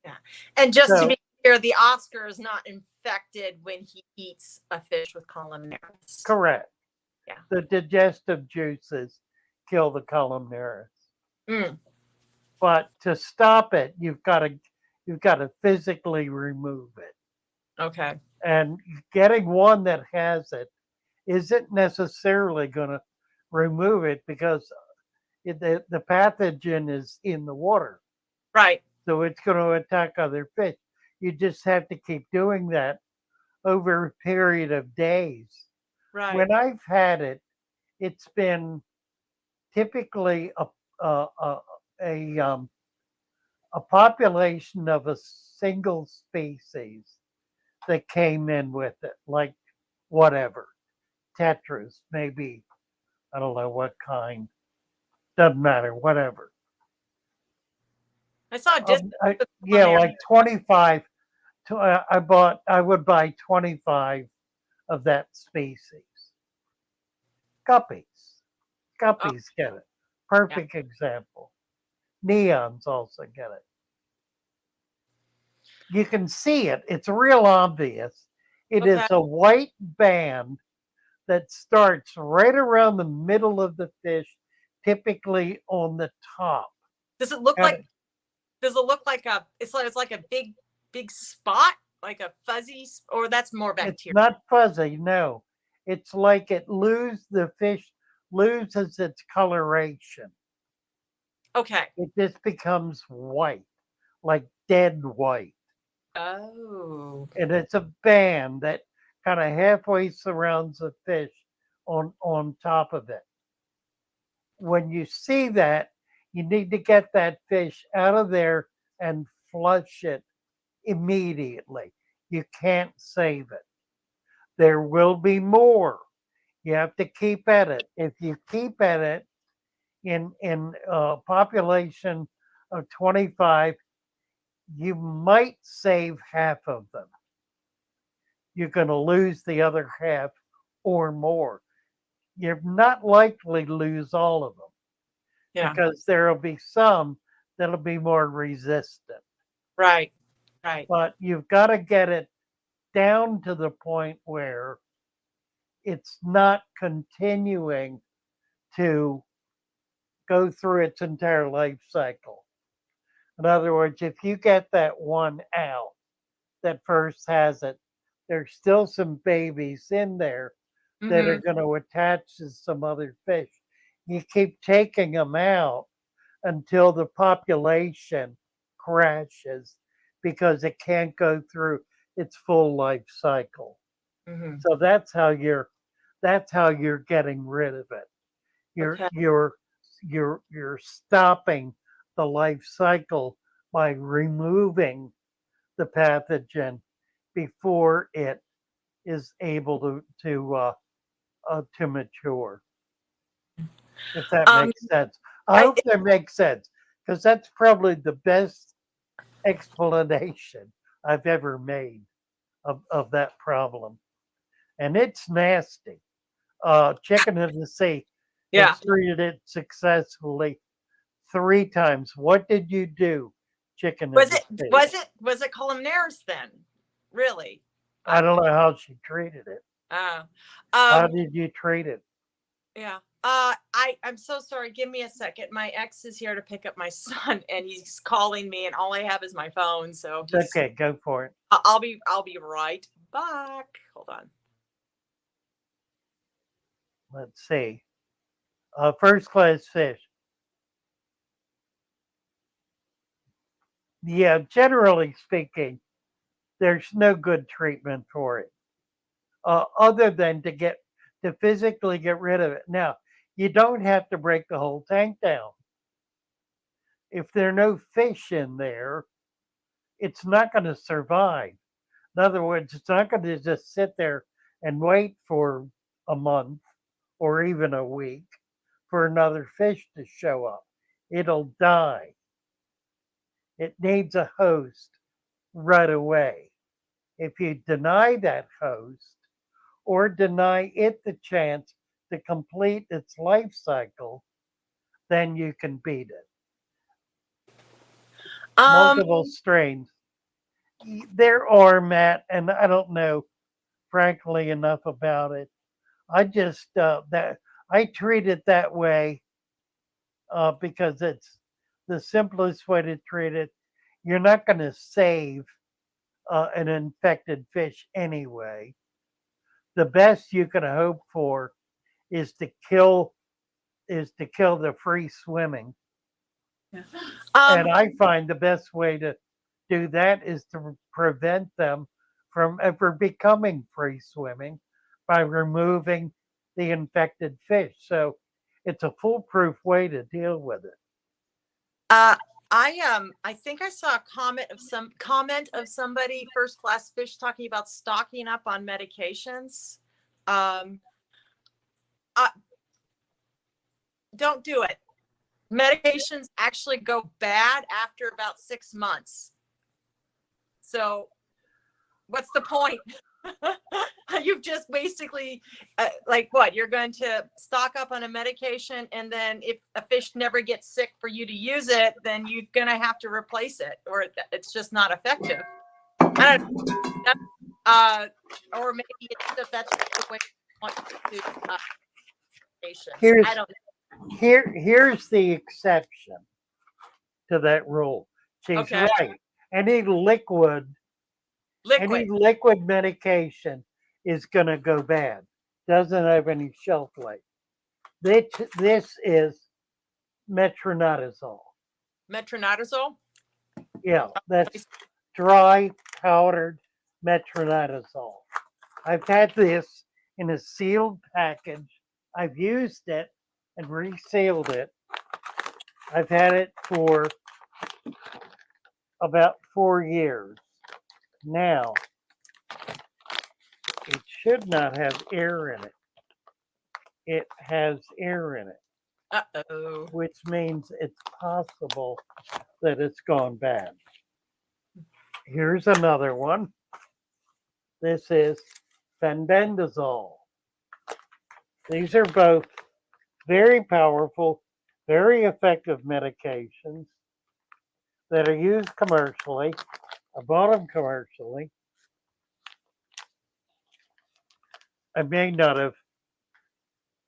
Yeah. And just to So, be clear, the Oscar is not infected when he eats a fish with columnaris. correct. Yeah. The digestive juices kill the columnaris. Mm. But to stop it, you've got to physically remove it. Okay. And getting one that has it isn't necessarily going to remove it because the pathogen is in the water. Right. So it's going to attack other fish. You just have to keep doing that over a period of days. Right. When I've had it, it's been typically a, a, a population of a single species that came in with it, like whatever, tetras, maybe, I don't know what kind, doesn't matter, whatever. I saw just Yeah, like 25. I would buy 25 of that species. Guppies. Oh, Guppies get it. yeah. Perfect example. Neons also get it. You can see it. It's real obvious. It Okay. is a white band that starts right around the middle of the fish, typically on the top. Does it look And like does it look like a it's like a big spot, like a fuzzy or that's more it's bacteria? not fuzzy, no. It's like the fish loses its coloration. Okay. It just becomes white, like dead white. Oh. And it's a band that kind of halfway surrounds the fish on top of it. When you see that, you need to get that fish out of there and flush it immediately. You can't save it. There will be more. You have to keep at it. If you keep at it in a population of 25, you might save half of them. You're going to lose the other half or more. You're not likely to lose all of them Yeah. because there will be some that'll be more resistant. Right. Right. But you've got to get it down to the point where it's not continuing to go through its entire life cycle. In other words, if you get that one out that first has it, there's still some babies in there that are Mm-hmm. going to attach to some other fish. You keep taking them out until the population crashes because it can't go through its full life cycle. Mm-hmm. So that's how you're getting rid of it. You're Okay. you're you're stopping the life cycle by removing the pathogen before it is able to mature. If that Um, makes sense. I hope that makes sense because that's probably the best explanation I've ever made of that problem. And it's nasty. Chicken of the Sea Yeah. has treated it successfully 3 times. What did you do, Chicken of Was the it Sea? was it columnares then? Really? I don't know how she treated it. Uh, How um, did you treat it? yeah. I'm so sorry. Give me a second. My ex is here to pick up my son, and he's calling me, and all I have is my phone. So he's. Okay, go for it. I'll be right back. Hold on. Let's see. First class fish. Yeah, generally speaking, there's no good treatment for it, other than to physically get rid of it. Now, you don't have to break the whole tank down. If there are no fish in there, it's not going to survive. In other words, it's not going to just sit there and wait for a month or even a week for another fish to show up. It'll die. It needs a host right away. If you deny that host or deny it the chance to complete its life cycle, then you can beat it. Um, Multiple strains. There are, Matt, and I don't know, frankly, enough about it. I just that I treat it that way because it's the simplest way to treat it. You're not going to save an infected fish anyway. The best you can hope for is to kill the free swimming. And um, I find the best way to do that is to prevent them from ever becoming free swimming by removing the infected fish. So it's a foolproof way to deal with it. uh, I think I saw a comment of somebody first class fish talking about stocking up on medications. Um, uh, don't do it. Medications actually go bad after about 6 months. So what's the point? You've just basically like what you're going to stock up on a medication, and then if a fish never gets sick for you to use it, then you're going to have to replace it, or it's just not effective. I don't know. Or maybe it's that's the way you want to patients. I Here's don't here's the exception to that rule. know. She's Okay. right. Any liquid Liquid. any liquid medication is going to go bad. Doesn't have any shelf life. This is metronidazole. Metronidazole. Yeah, that's dry powdered metronidazole. I've had this in a sealed package. I've used it and resealed it. I've had it for about 4 years. Now, it should not have air in it. It has air in it, Uh-oh. which means it's possible that it's gone bad. Here's another one. This is fenbendazole. These are both very powerful, very effective medications that are used commercially. I bought them commercially. I may not have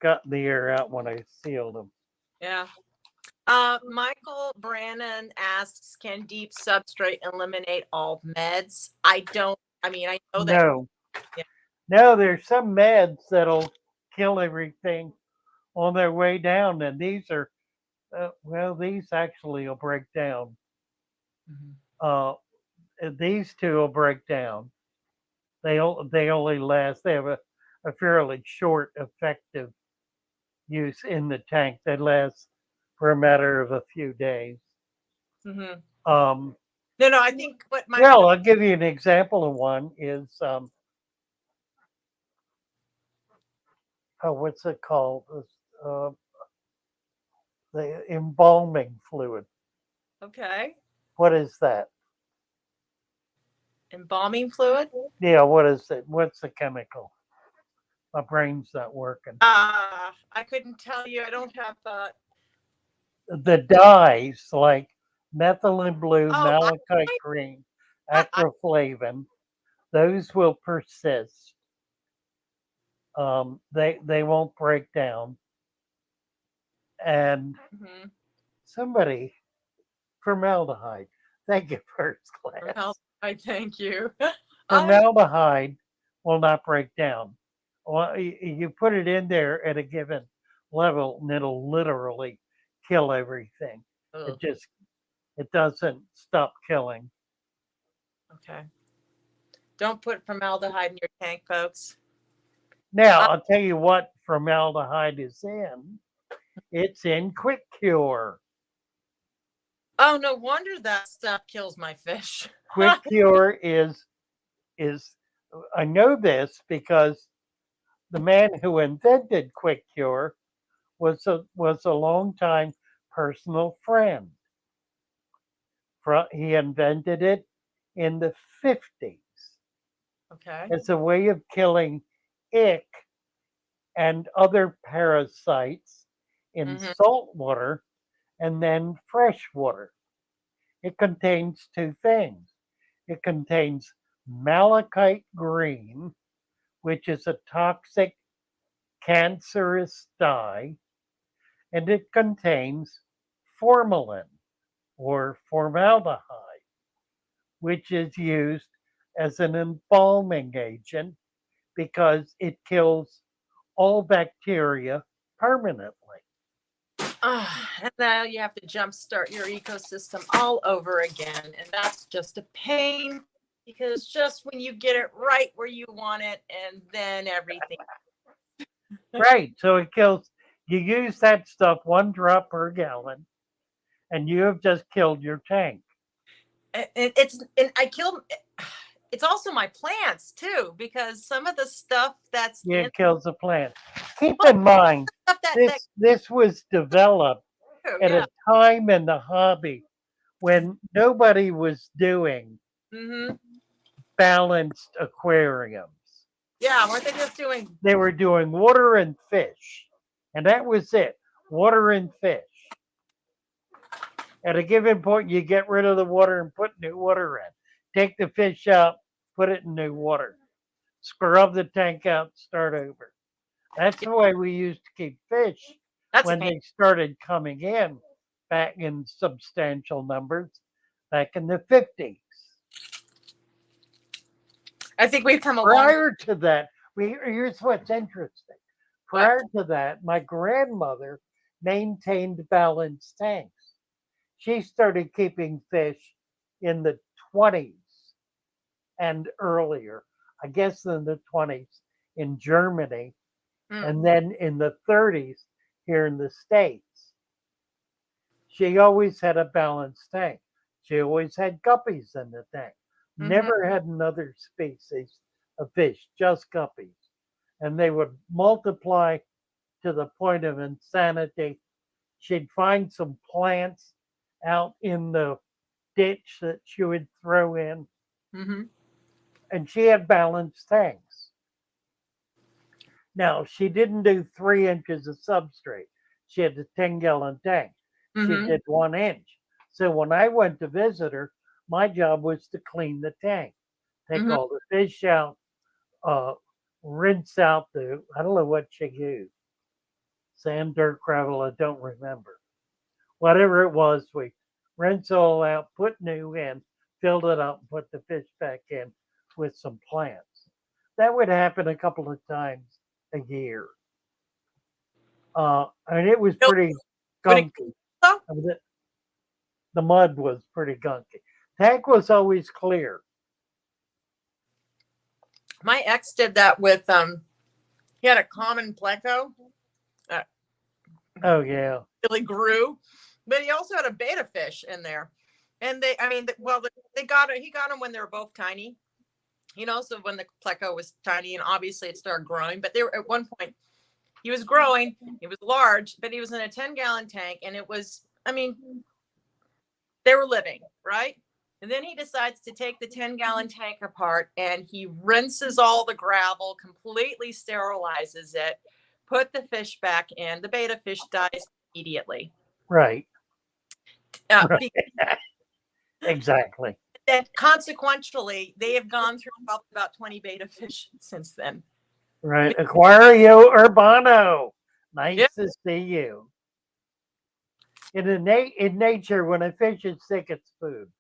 gotten the air out when I sealed them. Yeah. Michael Brannon asks, can deep substrate eliminate all meds? I mean, I know that. No, Yeah. no, there's some meds that'll kill everything on their way down, and these are, well, these actually will break down. Mhm. These two will break down. They only last. They have a fairly short effective use in the tank. They last for a matter of a few days. Mhm. Um, No, I think what Michael. well, I'll give you an example of one. Is oh, what's it called? Uh, the embalming fluid. Okay. What is that? Embalming fluid. Yeah, what is it? What's the chemical? My brain's not working. I couldn't tell you. I don't have The dyes like methylene blue, Oh, malachite green, I acroflavin, those will persist. They won't break down. And mhm. somebody, formaldehyde. Thank you, first For class. help. I thank you. I Formaldehyde will not break down. Well, you put it in there at a given level, and it'll literally kill everything. ugh, It doesn't stop killing. okay. Don't put formaldehyde in your tank, folks. Now, Uh, I'll tell you what formaldehyde is in. It's in Quick Cure. oh, no wonder that stuff kills my fish. Quick Cure is I know this because the man who invented Quick Cure was a longtime personal friend. He invented it in the 50s Okay. as a way of killing ick and other parasites in Hmm. salt water and then fresh water. It contains two things. It contains malachite green, which is a toxic cancerous dye, and it contains formalin or formaldehyde, which is used as an embalming agent because it kills all bacteria permanently. And now you have to jumpstart your ecosystem all over again. And that's just a pain because just when you get it right where you want it, and then everything. Right. So it kills, you use that stuff 1 drop per gallon, and you have just killed your tank. And I killed. It's also my plants too because some of the stuff that's Yeah, in it kills the plant. Keep well, in mind, stuff that this was developed at yeah. a time in the hobby when nobody was doing Hmm. balanced aquariums. Yeah, weren't they just doing? They were doing water and fish, and that was it. Water and fish. At a given point, you get rid of the water and put new water in. Take the fish out, put it in new water. Scrub the tank out, start over. That's the way we used to keep fish That's a when pain. they started coming in back in substantial numbers back in the 50s. I think we've come a long. Prior to that, here's what's interesting. What? Prior to that, my grandmother maintained balanced tanks. She started keeping fish in the 20s and earlier, I guess in the 20s in Germany, Mm. and then in the 30s here in the States. She always had a balanced tank. She always had guppies in the tank. Hmm. Never had another species of fish, just guppies. And they would multiply to the point of insanity. She'd find some plants out in the ditch that she would throw in, Hmm. and she had balanced tanks. Now, she didn't do 3 inches of substrate. She had a 10-gallon tank. She Hmm. did 1 inch. So when I went to visit her, my job was to clean the tank, take Hmm. all the fish out, uh, rinse out I don't know what she used, sand, dirt, gravel, I don't remember. Whatever it was, we rinse all out, put new in, filled it up, and put the fish back in with some plants. That would happen a couple of times a year. And it was pretty When it gunky. though, I mean, the mud was pretty gunky. Tank was always clear. my ex did that with he had a common pleco that Oh yeah, really grew, but he also had a beta fish in there, and they got it. He got them when they were both tiny, so when the pleco was tiny, and obviously it started growing, but they were at one point He was growing. He was large, but he was in a 10-gallon tank, and it was, I mean, they were living, right? And then he decides to take the 10-gallon tank apart, and he rinses all the gravel, completely sterilizes it, put the fish back in. The betta fish dies immediately. Right. Right. Be- Exactly. and consequentially, they have gone through probably about 20 betta fish since then. Right. Aquario Urbano. Nice Yep. to see you. In nature, when a fish is sick, it's food.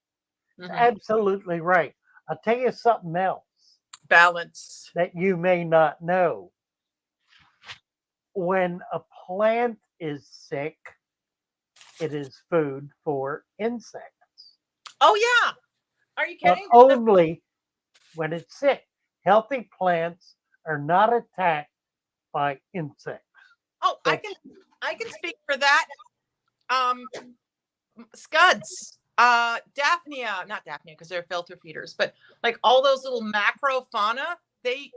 Mhm. Absolutely right. I'll tell you something else Balance. that you may not know. When a plant is sick, it is food for insects. Oh, yeah. Are you But kidding? only when it's sick. Healthy plants are not attacked by insects. Oh, I can speak for that. Scuds, Daphnia, not Daphnia because they're filter feeders, but like all those little macrofauna, they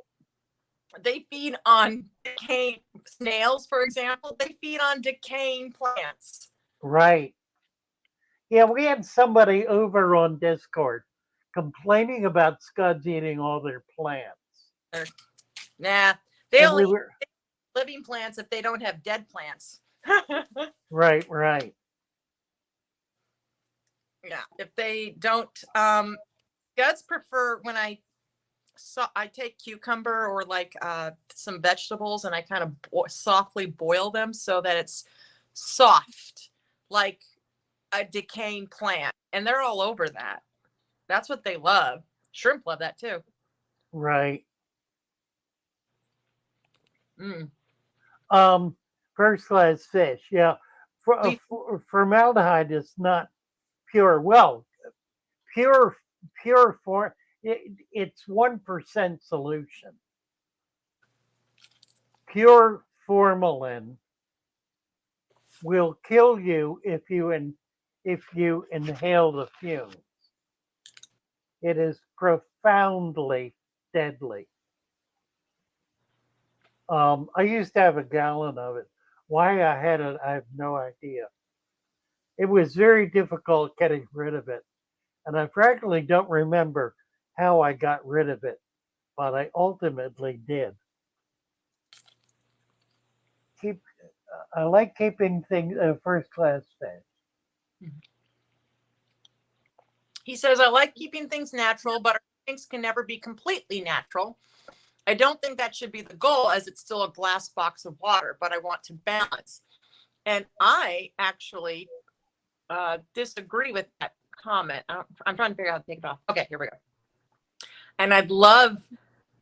feed on decaying snails, for example. They feed on decaying plants. Right. Yeah, we had somebody over on Discord complaining about scuds eating all their plants. Nah, they And only we were, eat living plants if they don't have dead plants. right, right. Yeah, if they don't, scuds prefer when I take cucumber or like some vegetables and I kind of softly boil them so that it's soft, like a decaying plant, and they're all over that. That's what they love. Shrimp love that too. Right. Mm. First class fish. Yeah. Formaldehyde is not pure. Well, pure form. It's 1% solution. Pure formalin will kill you if you inhale the fumes. It is profoundly deadly. I used to have a gallon of it. Why I had it, I have no idea. It was very difficult getting rid of it. And I frankly don't remember how I got rid of it, but I ultimately did. I like keeping things first class fish. He says, I like keeping things natural, but things can never be completely natural. I don't think that should be the goal, as it's still a glass box of water, but I want to balance. And I actually disagree with that comment. I'm trying to figure out how to take it off. Okay, here we go. And I'd love,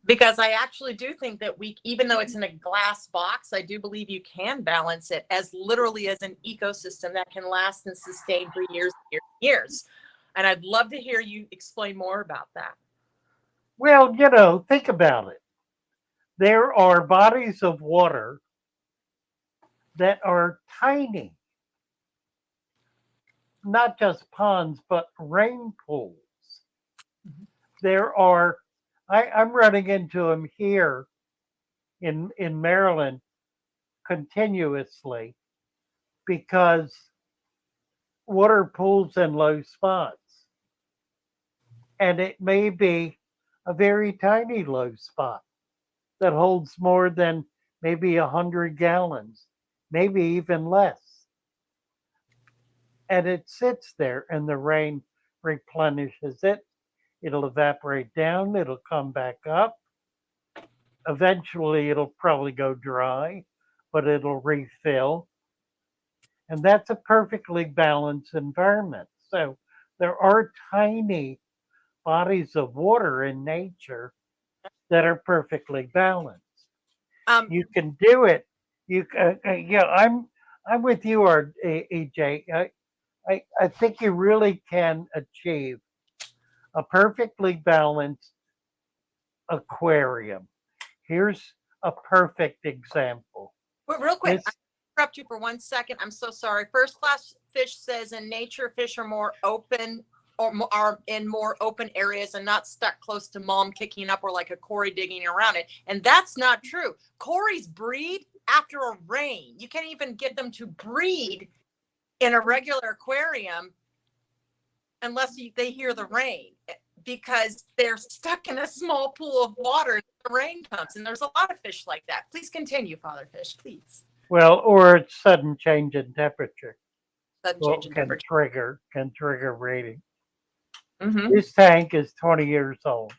because I actually do think that even though it's in a glass box, I do believe you can balance it as literally as an ecosystem that can last and sustain for years, years, years. And I'd love to hear you explain more about that. Well, think about it. There are bodies of water that are tiny, not just ponds, but rain pools. Mm-hmm. I'm running into them here in Maryland continuously because water pools in low spots. And it may be a very tiny low spot that holds more than maybe 100 gallons, maybe even less. And it sits there and the rain replenishes it. It'll evaporate down, it'll come back up. Eventually, it'll probably go dry, but it'll refill. And that's a perfectly balanced environment. So there are tiny bodies of water in nature that are perfectly balanced. You can do it. I'm with you, EJ. I think you really can achieve a perfectly balanced aquarium. Here's a perfect example. Well, real quick, I interrupt you for 1 second. I'm so sorry. First class fish says in nature, fish are more open or are in more open areas and not stuck close to mom kicking up or like a Cory digging around it. And that's not true. Corys breed after a rain. You can't even get them to breed in a regular aquarium unless they hear the rain, because they're stuck in a small pool of water and the rain comes. And there's a lot of fish like that. Please continue, Father Fish, please. Well, or a sudden change in temperature Sudden change in can temperature. trigger breeding. Mm-hmm. This tank is 20 years old.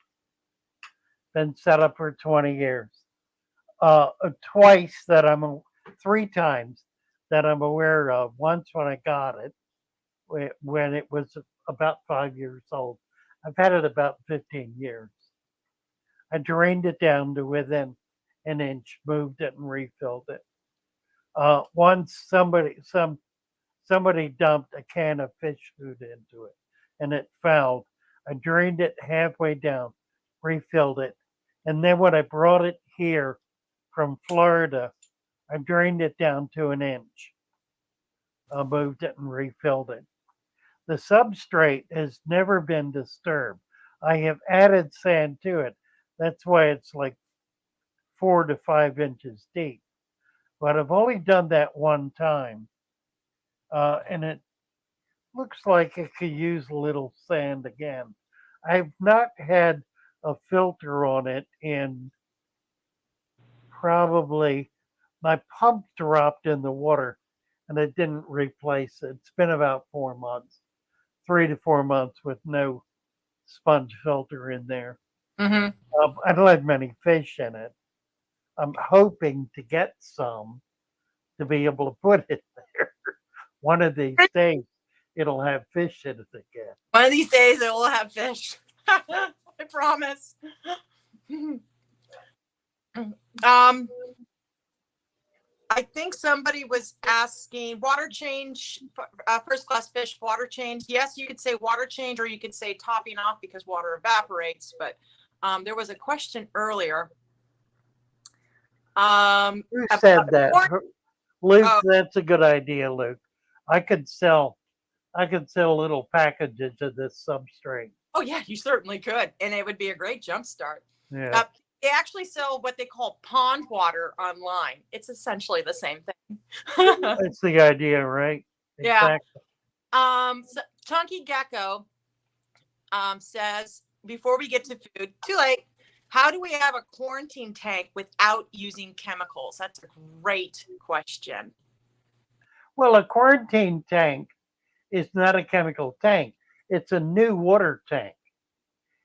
Been set up for 20 years. Twice that I'm, 3 times that I'm aware of. Once when I got it, when it was about 5 years old. I've had it about 15 years. I drained it down to within an inch, moved it and refilled it. Once somebody dumped a can of fish food into it and it fouled. I drained it halfway down, refilled it, and then when I brought it here from Florida, I drained it down to an inch. I moved it and refilled it. The substrate has never been disturbed. I have added sand to it. That's why it's like 4 to 5 inches deep. But I've only done that one time. And it looks like it could use a little sand again. I've not had a filter on it in probably, my pump dropped in the water and I didn't replace it. It's been about 4 months, 3 to 4 months with no sponge filter in there. Mm-hmm. I don't have many fish in it. I'm hoping to get some to be able to put it there. One of these days, it'll have fish in it again. One of these days it will have fish. I promise. I think somebody was asking water change, first class fish water change. Yes, you could say water change, or you could say topping off because water evaporates. But there was a question earlier. Who said that? Luke, Oh. that's a good idea, Luke. I could sell little packages of this substrate. Oh yeah, you certainly could, and it would be a great jump start. Yeah. They actually sell what they call pond water online. It's essentially the same thing. That's the idea, right? Yeah. Exactly. So Chunky Gecko says, before we get to food, too late. How do we have a quarantine tank without using chemicals? That's a great question. Well, a quarantine tank is not a chemical tank. It's a new water tank.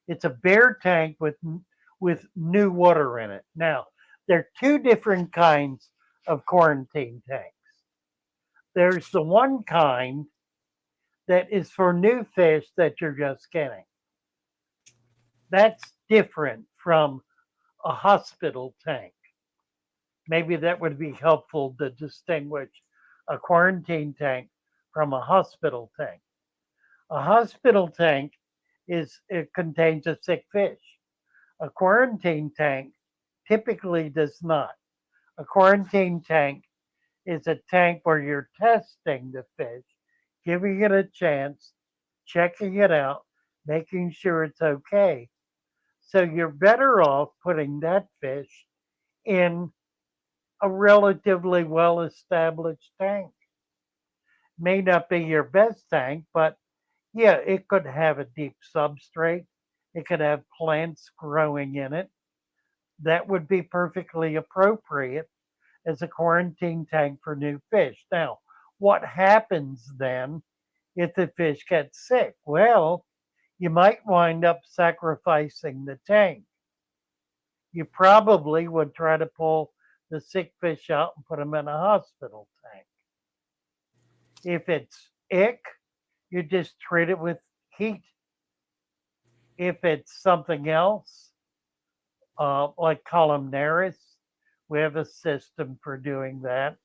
It's a bare tank with new water in it. Now, there are 2 different kinds of quarantine tanks. There's the one kind that is for new fish that you're just getting. That's different from a hospital tank. Maybe that would be helpful to distinguish a quarantine tank from a hospital tank. A hospital tank it contains a sick fish. A quarantine tank typically does not. A quarantine tank is a tank where you're testing the fish, giving it a chance, checking it out, making sure it's okay. So you're better off putting that fish in a relatively well established tank. May not be your best tank, but yeah, it could have a deep substrate. It could have plants growing in it. That would be perfectly appropriate as a quarantine tank for new fish. Now, what happens then if the fish gets sick? Well, you might wind up sacrificing the tank. You probably would try to pull the sick fish out and put them in a hospital tank. If it's ick, you just treat it with heat. If it's something else, like columnaris, we have a system for doing that.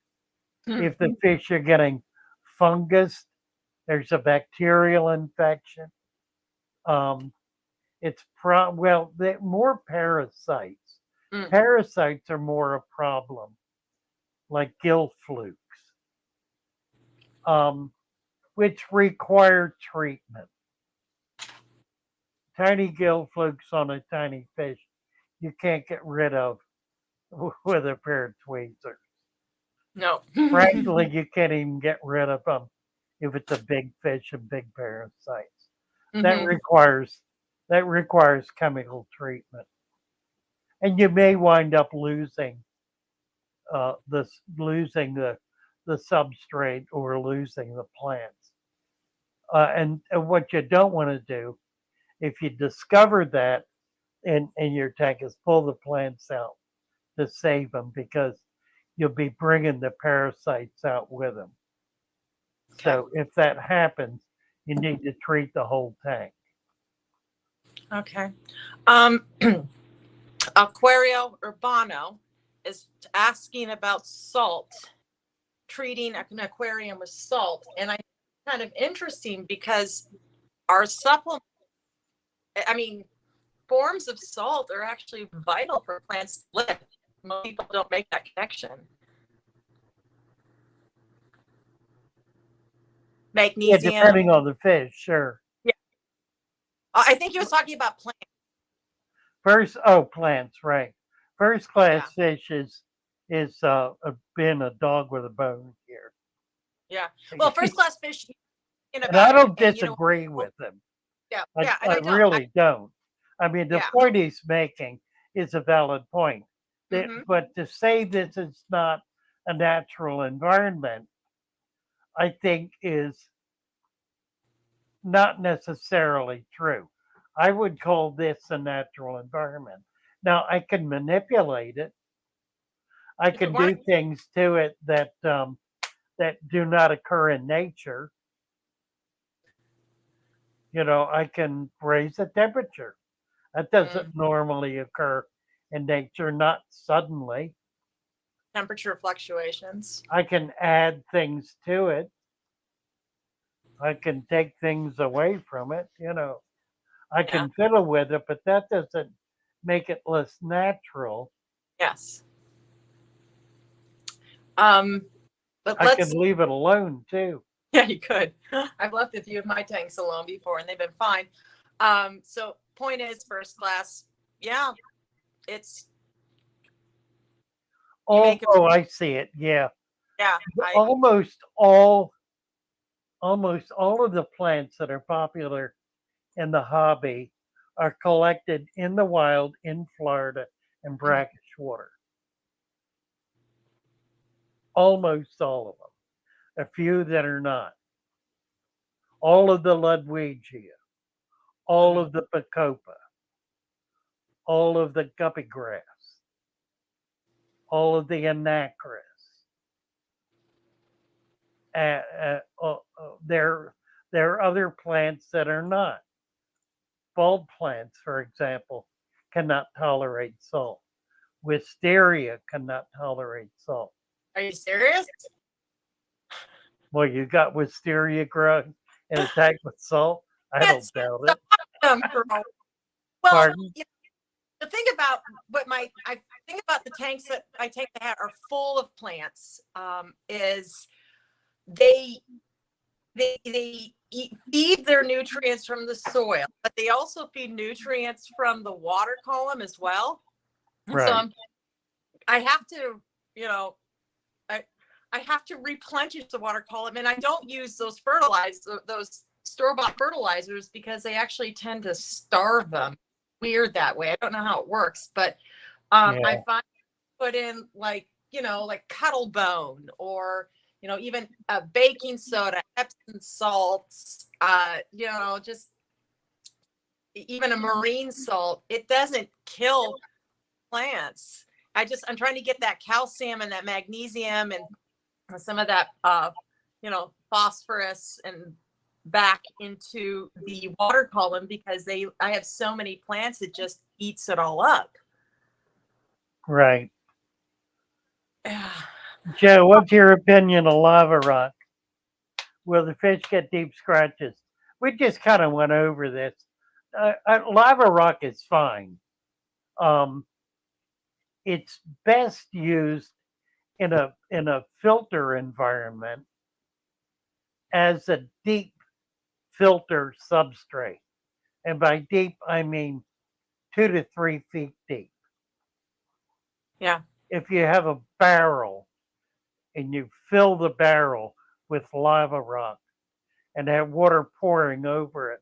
If the fish are getting fungus, there's a bacterial infection. It's more parasites. Parasites are more a problem, like gill flukes, which require treatment. Tiny gill flukes on a tiny fish, you can't get rid of with a pair of tweezers. No. Frankly, you can't even get rid of them if it's a big fish and big parasites. That Mhm. requires chemical treatment, and you may wind up losing losing the substrate or losing the plants. And what you don't want to do, if you discover that in your tank, is pull the plants out to save them, because you'll be bringing the parasites out with them. Okay. So if that happens, you need to treat the whole tank. Okay. Um, Aquario Urbano is asking about salt, treating an aquarium with salt. And I kind of interesting because our supplement, I mean, forms of salt are actually vital for plants to live. Most people don't make that connection. Yeah, Magnesium. depending on the fish, sure. Yeah. I think he was talking about plants. Plants, right. First Yeah. class fish is been a dog with a bone here. Yeah. Well, first class fish, And about I don't and you know, disagree with him. yeah, I, yeah, and I I don't. really don't. I mean, the Yeah. point he's making is a valid point. Mhm. But to say this is not a natural environment, I think is not necessarily true. I would call this a natural environment. Now, I can manipulate it. I If it can weren't, do things to it that do not occur in nature. I can raise the temperature. That doesn't normally occur in nature, not suddenly. temperature fluctuations. I can add things to it. I can take things away from it. I Yeah. can fiddle with it, but that doesn't make it less natural. Yes. But I can let's. leave it alone too. Yeah, you could. I've left a few of my tanks alone before, and they've been fine. So point is, first class. Yeah, it's you make a. I see it. Yeah, Yeah, I. almost all of the plants that are popular in the hobby are collected in the wild in Florida and brackish water. Almost all of them. A few that are not. All of the Ludwigia, all of the Bacopa, all of the guppy grass, all of the anacris. There are other plants that are not. Bulb plants, for example, cannot tolerate salt. Wisteria cannot tolerate salt. Are you serious? Well, you got wisteria growing in a tank with salt? I don't It's doubt it. girl. Well, Pardon? the thing about I think about the tanks that I take that are full of plants is they feed their nutrients from the soil, but they also feed nutrients from the water column as well. And so Right. I have to, you know, I I have to replenish the water column, and I don't use those those store-bought fertilizers because they actually tend to starve them. Weird that way. I don't know how it works, but I Yeah. find put in like cuttle bone or even baking soda, Epsom salts, just even a marine salt. It doesn't kill plants. I'm trying to get that calcium and that magnesium and some of that phosphorus and back into the water column because I have so many plants, it just eats it all up. Right. Yeah. Joe, what's your opinion of lava rock? Will the fish get deep scratches? We just kind of went over this. Lava rock is fine. Um, it's best used in a filter environment as a deep filter substrate, and by deep I mean 2 to 3 feet deep. Yeah. If you have a barrel and you fill the barrel with lava rock and have water pouring over it,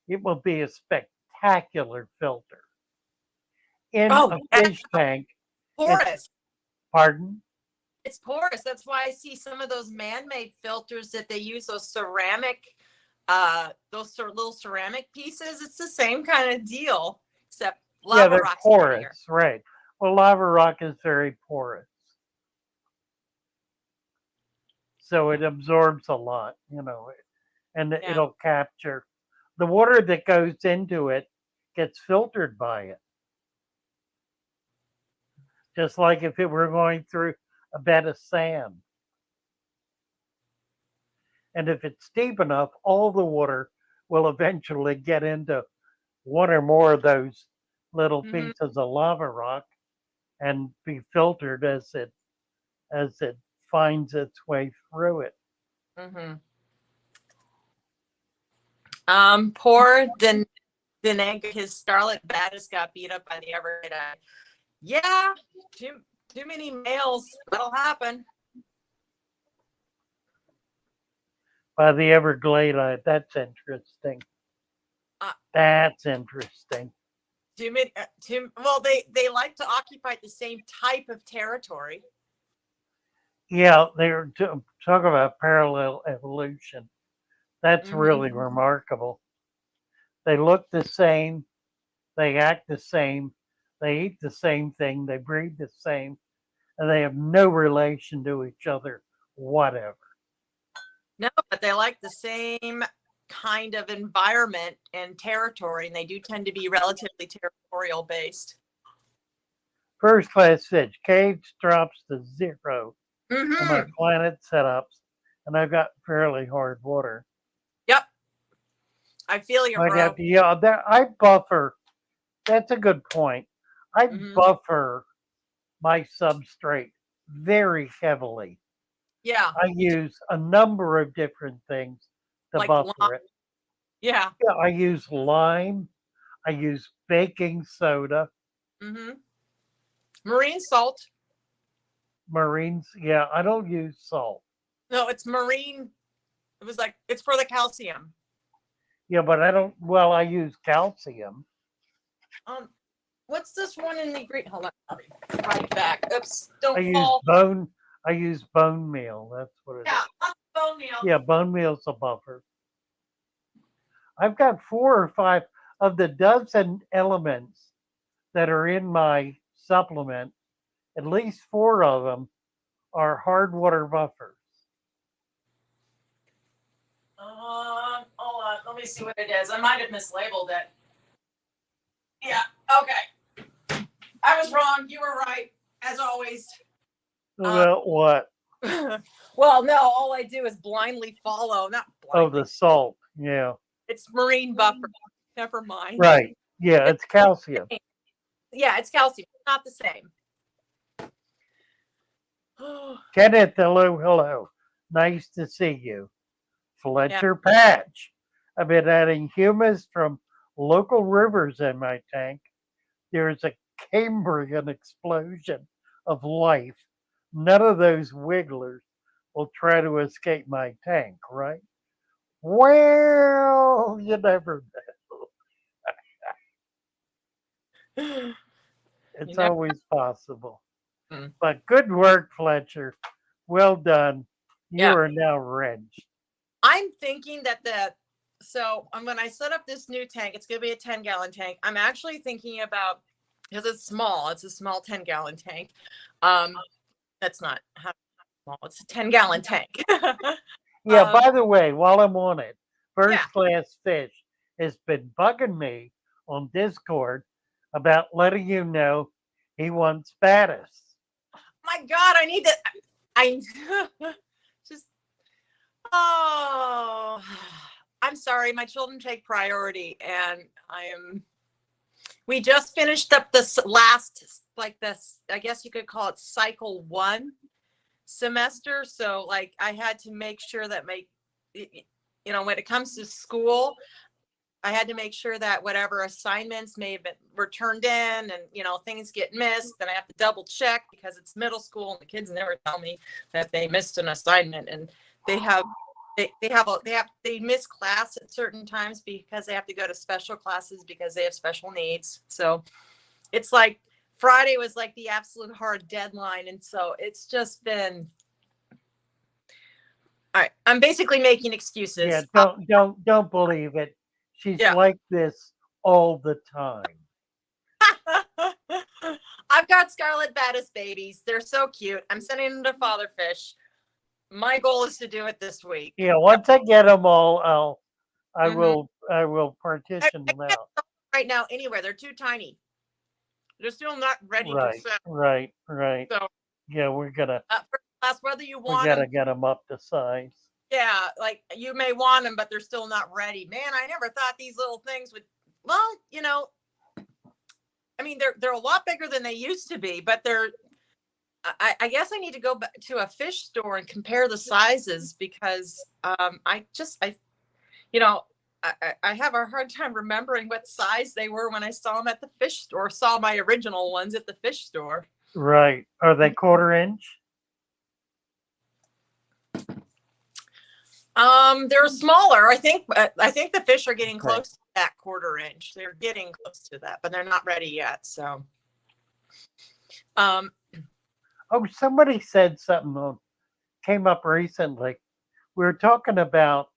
it will be a spectacular filter. In Oh, a yeah, fish tank, it's, porous. pardon? It's porous. That's why I see some of those man-made filters that they use, those ceramic, those sort of little ceramic pieces. It's the same kind of deal, except Yeah, lava they're rock's prettier. porous, right. Well, lava rock is very porous. So it absorbs a lot, and Yeah. it'll capture the water that goes into it gets filtered by it. Just like if it were going through a bed of sand. And if it's deep enough, all the water will eventually get into one or more of those little Mm-hmm. pieces of lava rock and be filtered as it finds its way through it. Mm-hmm. Poor Deneg, his Scarlet Baddest got beat up by the Everglade. Yeah, too many males. That'll happen. By the Everglade, that's interesting. That's interesting. Too many. Well, they like to occupy the same type of territory. Yeah, they're talk about parallel evolution. That's really remarkable. They look the same, they act the same, they eat the same thing, they breathe the same, and they have no relation to each other, whatever. No, but they like the same kind of environment and territory, and they do tend to be relatively territorial based. First class fish, cage drops to 0 on Mm-hmm. my planet setups, and I've got fairly hard water. Yep. I feel you, bro. I buffer. That's a good point. I Mhm. buffer my substrate very heavily. Yeah. I use a number of different things to Like buffer lime. it. Yeah. Yeah, I use lime. I use baking soda. Mm-hmm. Marine salt. Marines. Yeah, I don't use salt. No, it's marine. It was like it's for the calcium. Yeah, but I don't. Well, I use calcium. What's this one in the green? Hold on, I'll be right back. Oops, I don't use fall. bone. I use bone meal. That's what it is. Yeah, bone meal. Yeah, bone meal's a buffer. I've got 4 or 5 of the dozen elements that are in my supplement. At least 4 of them are hard water buffers. Hold on. Let me see what it is. I might have mislabeled it. Yeah. Okay. I was wrong. You were right, as always. About what? Well, no. All I do is blindly follow. Not blindly. Oh, the salt. Yeah. It's marine buffer. Never mind. Right. Yeah, it's calcium. Yeah, it's calcium. It's not the same. Kenneth, hello. Nice to see you. Fletcher Patch. I've been adding humus from local rivers in my tank. There's a Cambrian explosion of life. None of those wigglers will try to escape my tank, right? Well, you never know. It's always possible. But good work, Fletcher. Well done. You are now wrenched. I'm thinking that when I set up this new tank, it's going to be a 10-gallon tank. I'm actually thinking about, because it's small, it's a small 10-gallon tank. That's not how small, it's a 10-gallon tank. Yeah, by the way, while I'm on it, First Class Fish has been bugging me on Discord about letting you know he wants Baddest. My God, I need to. I'm sorry. My children take priority, and we just finished up this last, I guess you could call it cycle 1 semester. So I had to make sure that when it comes to school, I had to make sure that whatever assignments were turned in, and things get missed, then I have to double check because it's middle school and the kids never tell me that they missed an assignment, and they have they miss class at certain times because they have to go to special classes because they have special needs. So it's like Friday was like the absolute hard deadline, and so it's just been all right. I'm basically making excuses. Yeah, don't believe it. She's Yeah. like this all the time. I've got Scarlet Batis babies. They're so cute. I'm sending them to Father Fish. My goal is to do it this week. Yeah, once I get them all, I Mhm. will partition them can't out. sell them right now anywhere. They're too tiny. They're still not ready to Right, sell. right. So Yeah, we gotta first class, whether you want them, get them up to size. yeah, like you may want them, but they're still not ready. Man, I never thought these little things would. Well, I mean, they're a lot bigger than they used to be, but they're. I guess I need to go back to a fish store and compare the sizes because I have a hard time remembering what size they were when I saw them at the fish store. Saw my original ones at the fish store. Right. Are they 1/4 inch? They're smaller. I think the fish are getting Okay. close to that 1/4 inch. They're getting close to that, but they're not ready yet. So, Oh, somebody said something that came up recently. We were talking about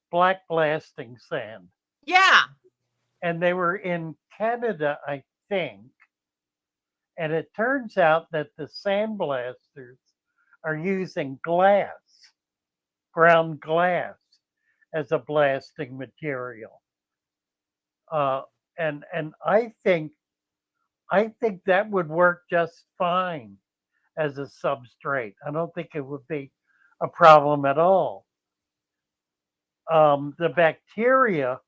black blasting sand, yeah, and they were in Canada, I think. And it turns out that the sandblasters are using ground glass, as a blasting material. Uh, and I think that would work just fine as a substrate. I don't think it would be a problem at all. The bacteria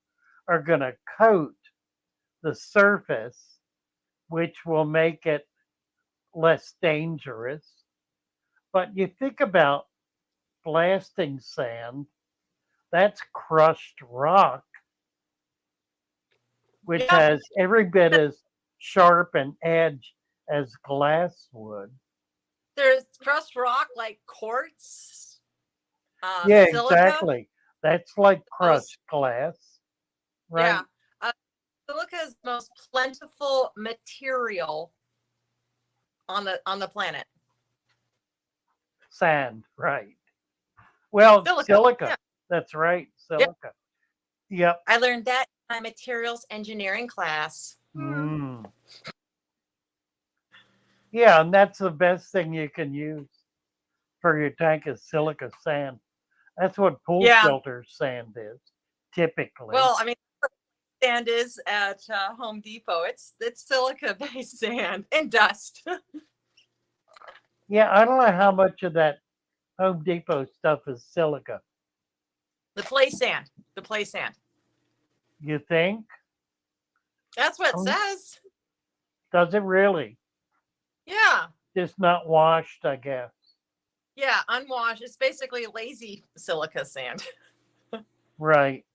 are going to coat the surface, which will make it less dangerous. But you think about blasting sand, that's crushed rock, which yeah. has every bit as sharp an edge as glass would. There's crushed rock like quartz, Yeah, silica. exactly. That's like Most crushed glass, yeah, right? silica is the most plentiful material on the planet. Sand, right. Well, Silica. silica. Yeah. That's right. Yep. Silica. Yep. I learned that in my materials engineering class. Mm. Yeah, and that's the best thing you can use for your tank is silica sand. That's what pool Yeah. filter sand is, typically. Well, I mean, sand is at Home Depot. It's silica based sand and dust. Yeah, I don't know how much of that Home Depot stuff is silica. The play sand. The play sand. You think? That's what it Oh, says. does it really? Yeah. Just not washed, I guess. Yeah. Unwashed. It's basically lazy silica sand. Right.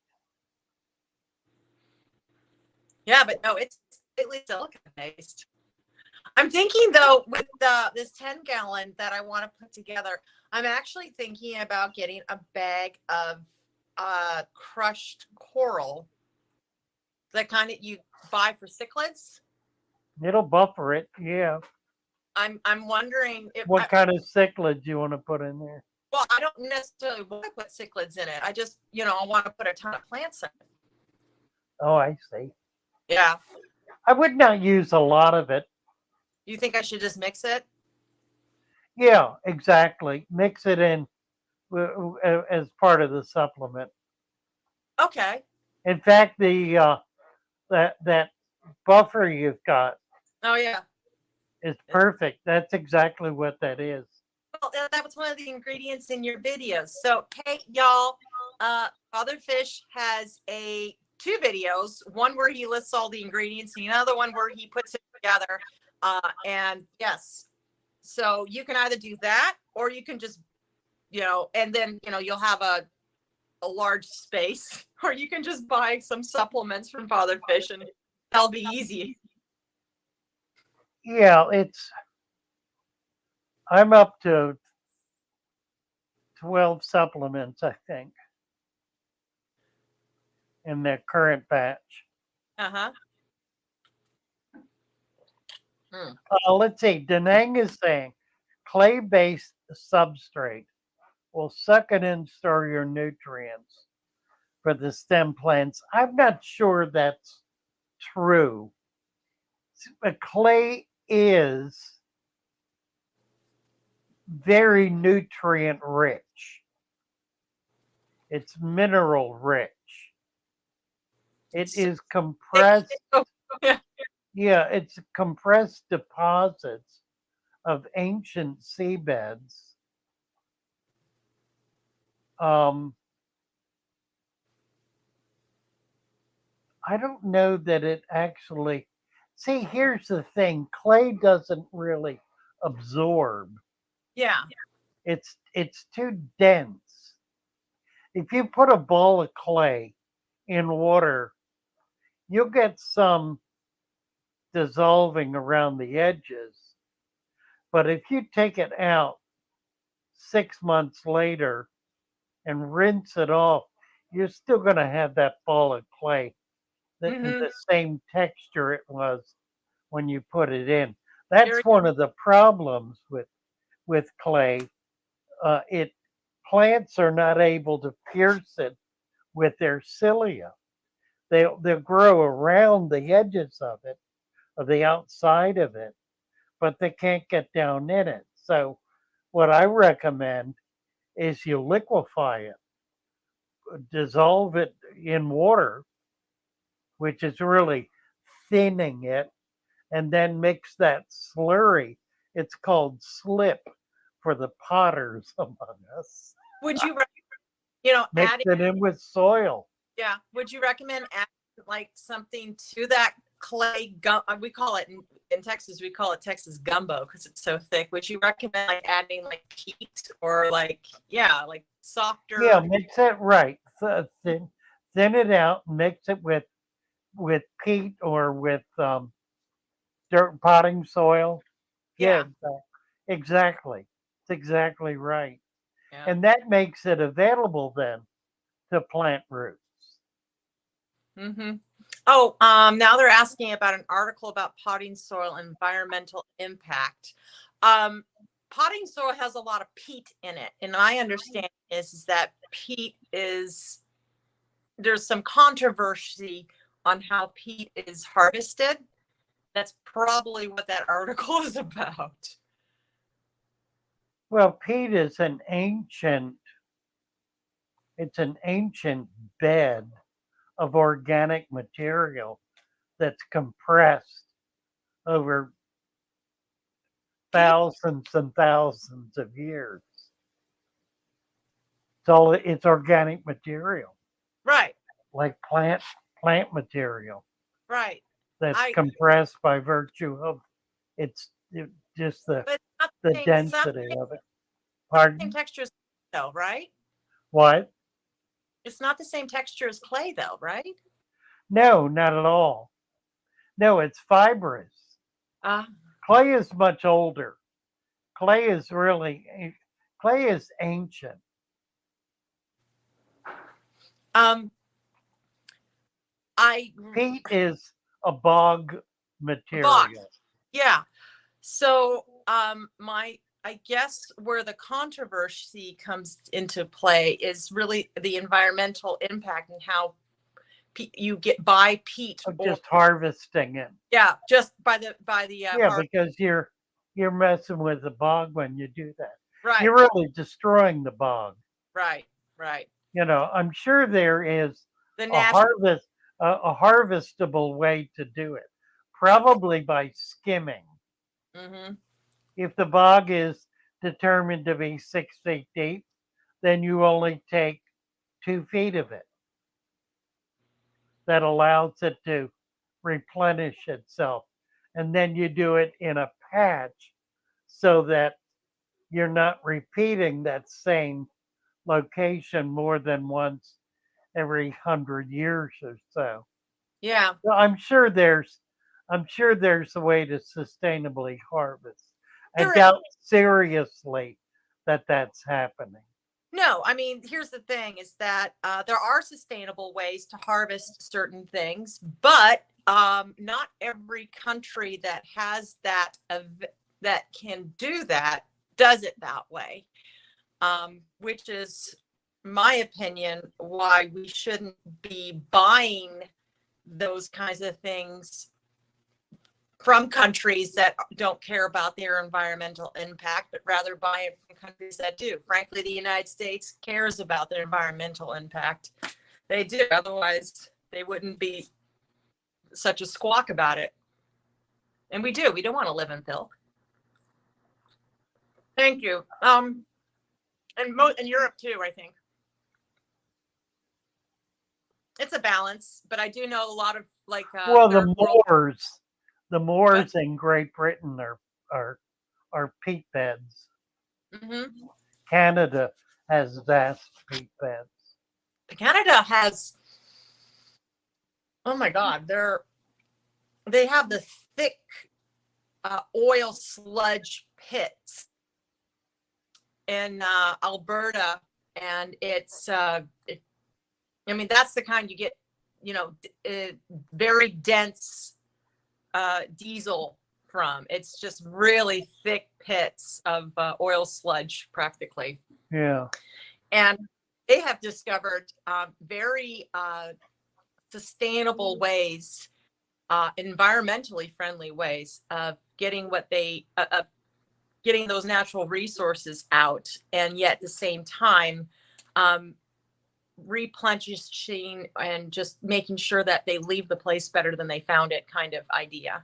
Yeah, but no, it's completely silica based. I'm thinking though, with this 10-gallon that I want to put together, I'm actually thinking about getting a bag of crushed coral, the kind that you buy for cichlids. It'll buffer it. Yeah. I'm wondering if What kind of cichlid do you want to put in there? well, I don't necessarily want to put cichlids in it. I just, I want to put a ton of plants in it. Oh, I see. Yeah. I would not use a lot of it. You think I should just mix it? Yeah, exactly. Mix it in as part of the supplement. Okay. In fact, the that buffer you've got Oh yeah. is perfect. That's exactly what that is. Well, that was one of the ingredients in your videos. So, hey, y'all, Father Fish has two videos. One where he lists all the ingredients, and another one where he puts it together. And yes, so you can either do that, or you can just, and then you'll have a large space, or you can just buy some supplements from Father Fish and that'll be easy. Yeah, I'm up to 12 supplements, I think, in the current batch. Uh-huh. Let's see. Denang is saying clay-based substrate will suck it and store your nutrients for the stem plants. I'm not sure that's true. But clay is very nutrient rich. It's mineral rich. It is compressed. Yeah, it's compressed deposits of ancient seabeds. I don't know that it actually. See, here's the thing: clay doesn't really absorb. Yeah. It's too dense. If you put a ball of clay in water, you'll get some dissolving around the edges. But if you take it out 6 months later and rinse it off, you're still going to have that ball of clay the same texture it was when you put it in. That's one of the problems with clay. It plants are not able to pierce it with their cilia. They'll grow around the edges of it or the outside of it, but they can't get down in it. So what I recommend is you liquefy it, dissolve it in water, which is really thinning it, and then mix that slurry. It's called slip for the potters among us. Would you, Mix adding, it in with soil. yeah, would you recommend adding like something to that clay gum? We call it in Texas, we call it Texas gumbo because it's so thick. Would you recommend like adding like peat or like softer? Yeah, mix it right. Thin it out. Mix it with peat or with dirt potting soil. Yeah. Exactly. It's exactly right. Yeah. And that makes it available then to plant roots. Mm-hmm. Oh, now they're asking about an article about potting soil environmental impact. Potting soil has a lot of peat in it, and my understanding is that peat is, there's some controversy on how peat is harvested. That's probably what that article is about. Well, peat is an ancient bed of organic material that's compressed over thousands and thousands of years. It's organic material. Right. Like plant material. Right. That's compressed by virtue of just the density of it. Pardon? Same texture as though, right? What? It's not the same texture as clay though, right? No, not at all. No, it's fibrous. Clay is much older. Clay is ancient. Peat is a bog material. Yeah. So I guess where the controversy comes into play is really the environmental impact and how you buy peat. Just harvesting it. Yeah, just by the because you're messing with the bog when you do that. Right. You're really destroying the bog. Right. I'm sure there is a harvestable way to do it, probably by skimming. Mm-hmm. If the bog is determined to be 6 feet deep, then you only take 2 feet of it. That allows it to replenish itself. And then you do it in a patch so that you're not repeating that same location more than once every 100 years or so. Yeah, So I'm sure there's a way to sustainably harvest. I there is. doubt seriously that that's happening. No, I mean, here's the thing is that there are sustainable ways to harvest certain things, but not every country that has that can do that does it that way, which is my opinion why we shouldn't be buying those kinds of things from countries that don't care about their environmental impact, but rather buy it from countries that do. Frankly, the United States cares about their environmental impact. They do. Otherwise, they wouldn't be such a squawk about it. And we do. We don't want to live in filth. Thank you. And in Europe too, I think. It's a balance, but I do know a lot of like Well, third world. the moors in Great Britain are peat beds. Mm-hmm. Canada has vast peat beds. Canada has, oh my God, they have the thick oil sludge pits in Alberta, and I mean, that's the kind you get, very dense diesel from. It's just really thick pits of oil sludge, practically. Yeah. And they have discovered very sustainable ways, environmentally friendly ways of getting getting those natural resources out, and yet at the same time replenishing and just making sure that they leave the place better than they found it kind of idea.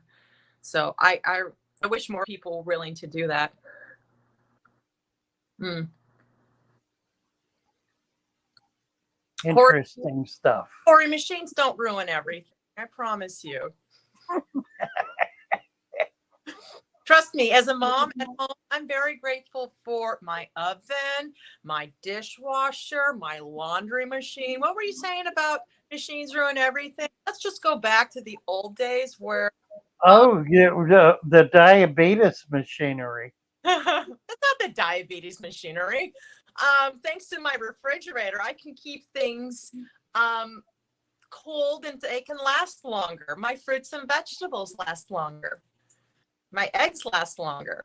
So I wish more people were willing to do that. Interesting stuff. Quarry machines don't ruin everything. I promise you. Trust me, as a mom at home, I'm very grateful for my oven, my dishwasher, my laundry machine. What were you saying about machines ruin everything? Let's just go back to the old days where Oh, yeah, the diabetes machinery. that's not the diabetes machinery. Thanks to my refrigerator, I can keep things cold and they can last longer. My fruits and vegetables last longer. My eggs last longer.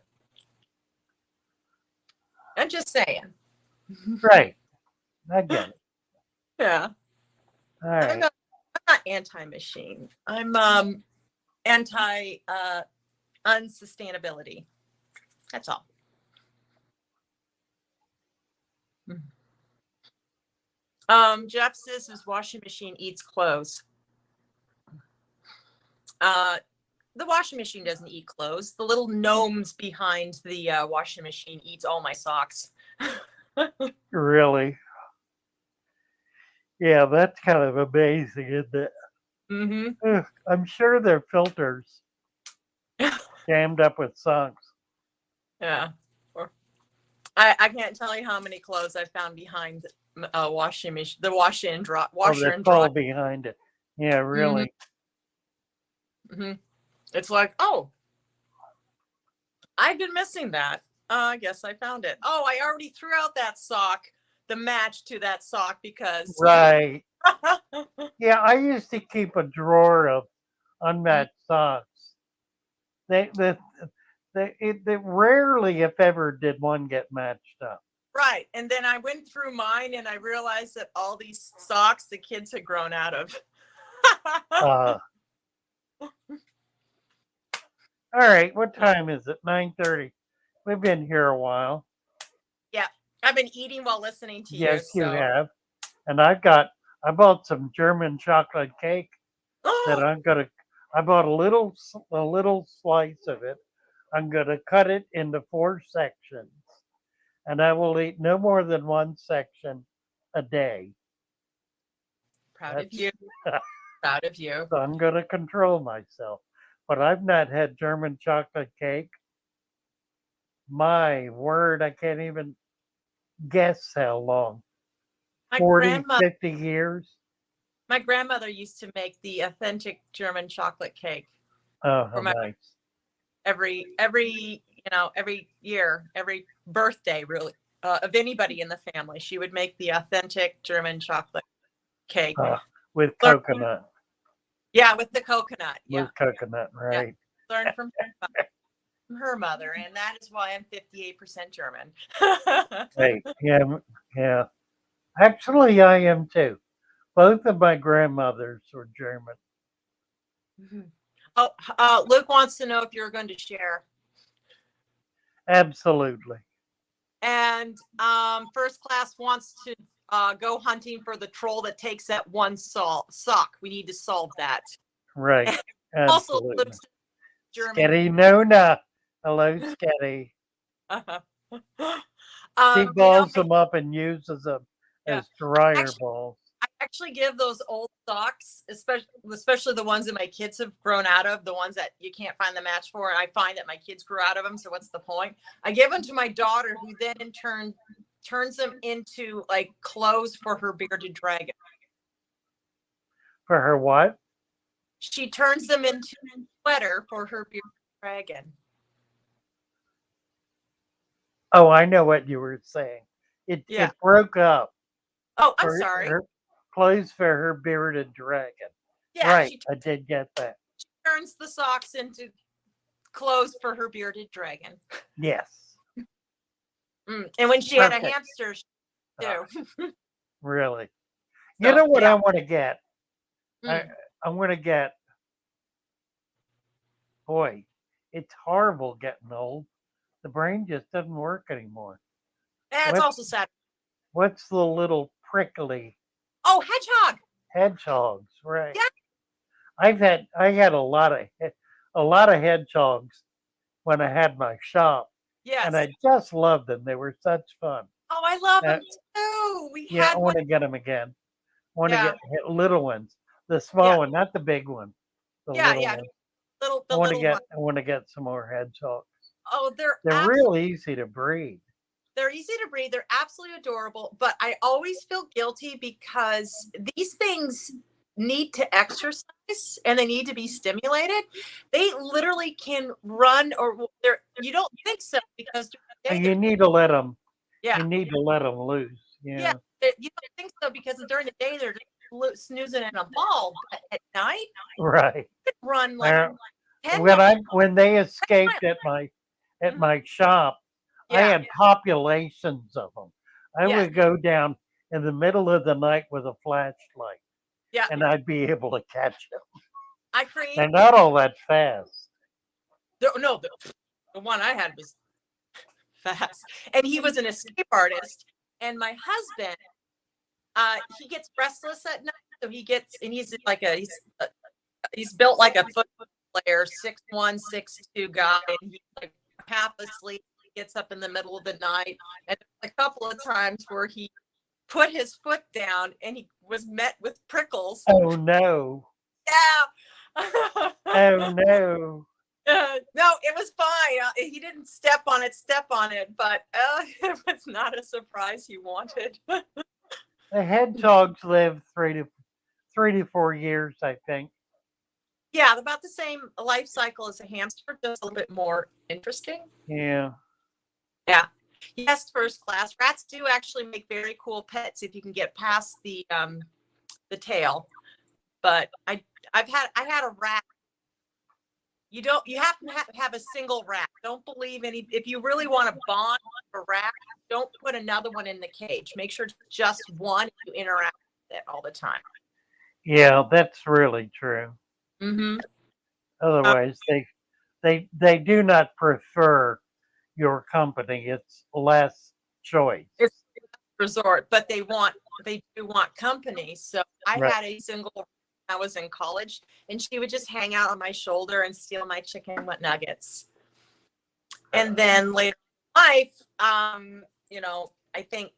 I'm just saying. Right. I get it. Yeah. All right. I'm not anti-machine. I'm anti unsustainability. That's all. Jeff says his washing machine eats clothes. The washing machine doesn't eat clothes. The little gnomes behind the washing machine eats all my socks. Really? Yeah, that's kind of amazing, isn't it? Mm-hmm. I'm sure their filters jammed up with socks. Yeah. I can't tell you how many clothes I found behind washing machine, the washer and dryer. Behind it. Yeah, really. Mm-hmm. It's like, oh, I've been missing that. I guess I found it. Oh, I already threw out that sock, the match to that sock, because Right. Yeah, I used to keep a drawer of unmatched socks. They rarely, if ever, did one get matched up. Right. And then I went through mine and I realized that all these socks the kids had grown out of. All right, what time is it? 9:30. We've been here a while. Yeah, I've been eating while listening to you. Yes, you have. And I bought some German chocolate cake that I bought a little slice of it. I'm gonna cut it into 4 sections, and I will eat no more than 1 section a day. Proud of you. Proud of you. So I'm gonna control myself. But I've not had German chocolate cake. My word, I can't even guess how long. My 40, grandmother, 50 years. my grandmother used to make the authentic German chocolate cake Oh, how for my nice. every year, every birthday, really, of anybody in the family. She would make the authentic German chocolate cake. With Learn- coconut. Yeah, with the coconut. Yeah, With coconut, right. learned from her mother, and that is why I'm 58% German. Right. Yeah, yeah. Actually, I am too. Both of my grandmothers were German. Oh, Luke wants to know if you're going to share. Absolutely. And first class wants to go hunting for the troll that takes that one sock. We need to solve that. Right. Also, Absolutely. Luke's German. Sketty Nona. Hello, Sketty. She balls them up and uses them as dryer balls. I actually give those old socks, especially the ones that my kids have grown out of, the ones that you can't find the match for. And I find that my kids grew out of them. So what's the point? I give them to my daughter, who then in turn turns them into like clothes for her bearded dragon. For her what? She turns them into a sweater for her bearded dragon. Oh, I know what you were saying. It broke up. Oh, I'm sorry. Her clothes for her bearded dragon. Yeah, right. I did get that. She turns the socks into clothes for her bearded dragon. Yes. And when she had a hamster, she too. Really? You know what I want to get? I want to get, boy, it's horrible getting old. The brain just doesn't work anymore. That's also sad. What's the little prickly? Oh, hedgehog. Hedgehogs, right? Yeah. I had a lot of hedgehogs when I had my shop. Yes. And I just loved them. They were such fun. Oh, I love them too. I want to get them again. I want to get little ones, the small one, not the big one. The little one. I want to get some more hedgehogs. Oh, they're real easy to breed. They're easy to breed. They're absolutely adorable. But I always feel guilty because these things need to exercise and they need to be stimulated. They literally can run, or you don't think so because you need to let them. Yeah. You need to let them loose. Yeah. You don't think so because during the day they're just snoozing in a ball, but at night, right, they run like. When they escaped at my shop, I had populations of them. I would go down in the middle of the night with a flashlight. Yeah. And I'd be able to catch them. They're not all that fast. No, the one I had was fast. And he was an escape artist. And my husband, he gets restless at night. So he's like he's built like a football player, 6'1", 6'2" guy. And he's like half asleep. He gets up in the middle of the night. And a couple of times where he put his foot down and he was met with prickles. Oh no. Yeah. Oh no. No, it was fine. He didn't step on it, but it was not a surprise he wanted. The hedgehogs live 3 to 4 years, I think. Yeah, about the same life cycle as a hamster, just a little bit more interesting. Yeah. Yeah. Yes, first class. Rats do actually make very cool pets if you can get past the tail. But I had a rat. You have to have a single rat. Don't believe if you really want to bond with a rat, don't put another one in the cage. Make sure it's just one, you interact with it all the time. Yeah, that's really true. Mm-hmm. Otherwise, they do not prefer your company. It's less choice. It's a resort, but they do want company. So I had a single when I was in college, and she would just hang out on my shoulder and steal my chicken nuggets. And then later in life, I think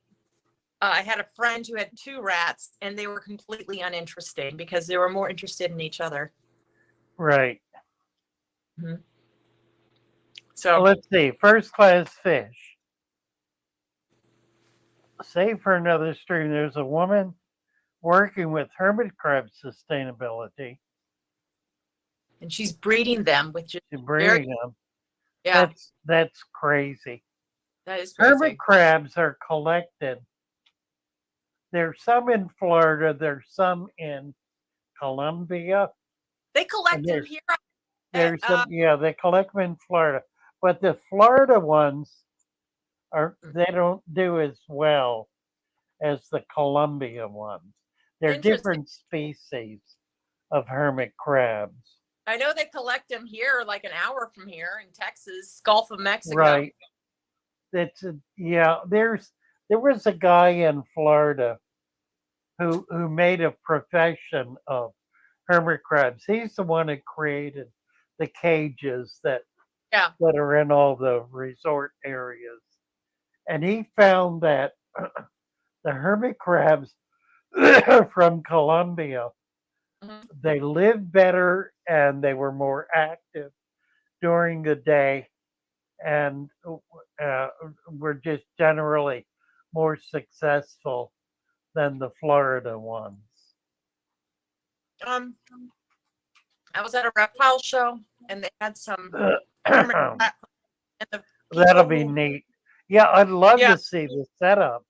I had a friend who had 2 rats, and they were completely uninteresting because they were more interested in each other. Right. Mm-hmm. So let's see. First class fish. save for another stream. There's a woman working with hermit crab sustainability And she's breeding them with just and very, breeding them. yeah, That's crazy. that is Hermit crazy. crabs are collected. There's some in Florida. There's some in Colombia. They collect And them here. there's some, yeah, they collect them in Florida. But the Florida ones they don't do as well as the Colombia ones. They're Interesting. different species of hermit crabs. I know they collect them here, like an hour from here in Texas, Gulf of Mexico. Right. Yeah. There was a guy in Florida who made a profession of hermit crabs. He's the one who created the cages that Yeah. are in all the resort areas. And he found that the hermit crabs from Colombia, Mhm. they lived better and they were more active during the day and were just generally more successful than the Florida ones. I was at a reptile show and they had some hermit crab, and the That'll people be who, neat. Yeah, I'd love yeah, to see the setup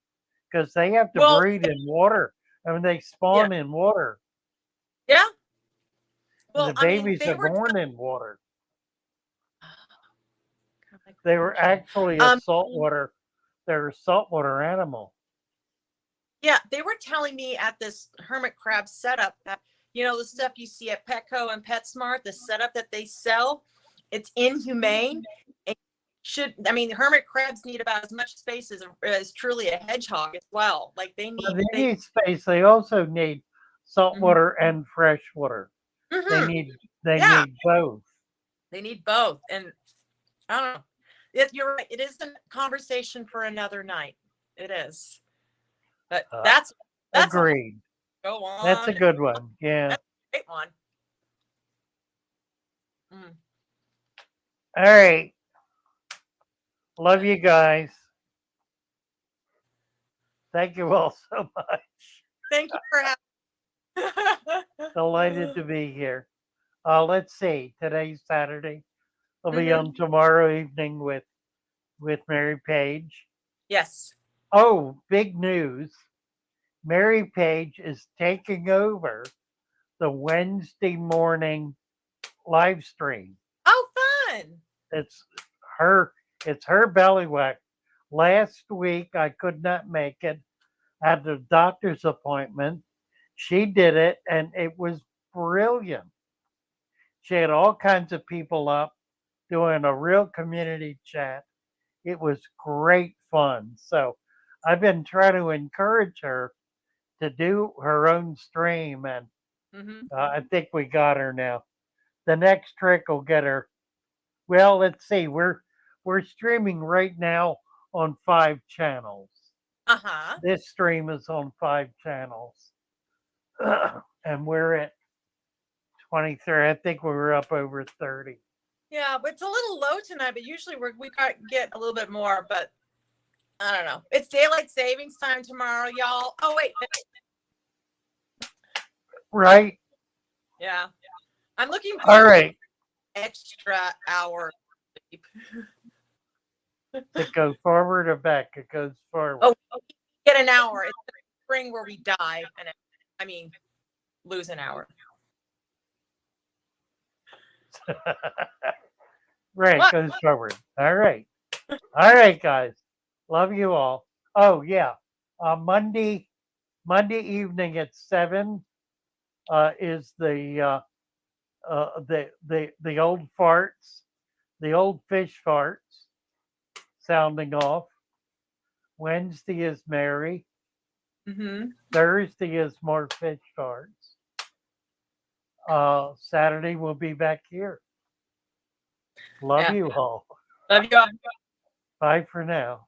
because they have to well, breed in water. I mean, they yeah, spawn in water. yeah. And Well, the I mean, babies they are were born in water. They were actually a um, saltwater. They're a saltwater animal. yeah, they were telling me at this hermit crab setup that, you know, the stuff you see at Petco and PetSmart, the setup that they sell, it's inhumane. It I mean, hermit crabs need about as much space as truly a hedgehog as well. Like They need they, space. They also need mhm, saltwater and fresh water. They mhm, need yeah, both. they need both. And I don't know. You're right. It is a conversation for another night. It is. But Uh, that's a whole Agreed. go That's a on. good one. Yeah. That's a great one. Mm. All right. Love you guys. Thank you all so much. Thank you for having. Delighted to be here. Let's see. Today's Saturday. I'll be Mhm. on tomorrow evening with Mary Page. Yes. Oh, big news. Mary Page is taking over the Wednesday morning live stream. Oh, fun. It's her it's her belly whack. Last week I could not make it. I had a doctor's appointment. She did it and it was brilliant. She had all kinds of people up doing a real community chat. It was great fun. So I've been trying to encourage her to do her own stream, and Hmm. I think we got her now. The next trick will get her. Well, let's see. We're streaming right now on 5 channels. Uh-huh. This stream is on 5 channels, and we're at 23. I think we were up over 30. Yeah, but it's a little low tonight, but usually we get a little bit more, but I don't know. It's daylight savings time tomorrow, y'all. Oh, wait. Right. Yeah. I'm looking All for right. extra hour. It goes forward or back? It goes forward. Oh, get an hour. It's the spring where we die, and I mean, lose an hour. Right, What? goes forward. All right. All right, guys. Love you all. Oh yeah. Monday evening at 7 is the old farts, the old fish farts sounding off. Wednesday is Mary. Mm-hmm. Thursday is more fish farts. Saturday we'll be back here. Love Yeah. you all. Love you all. Bye for now.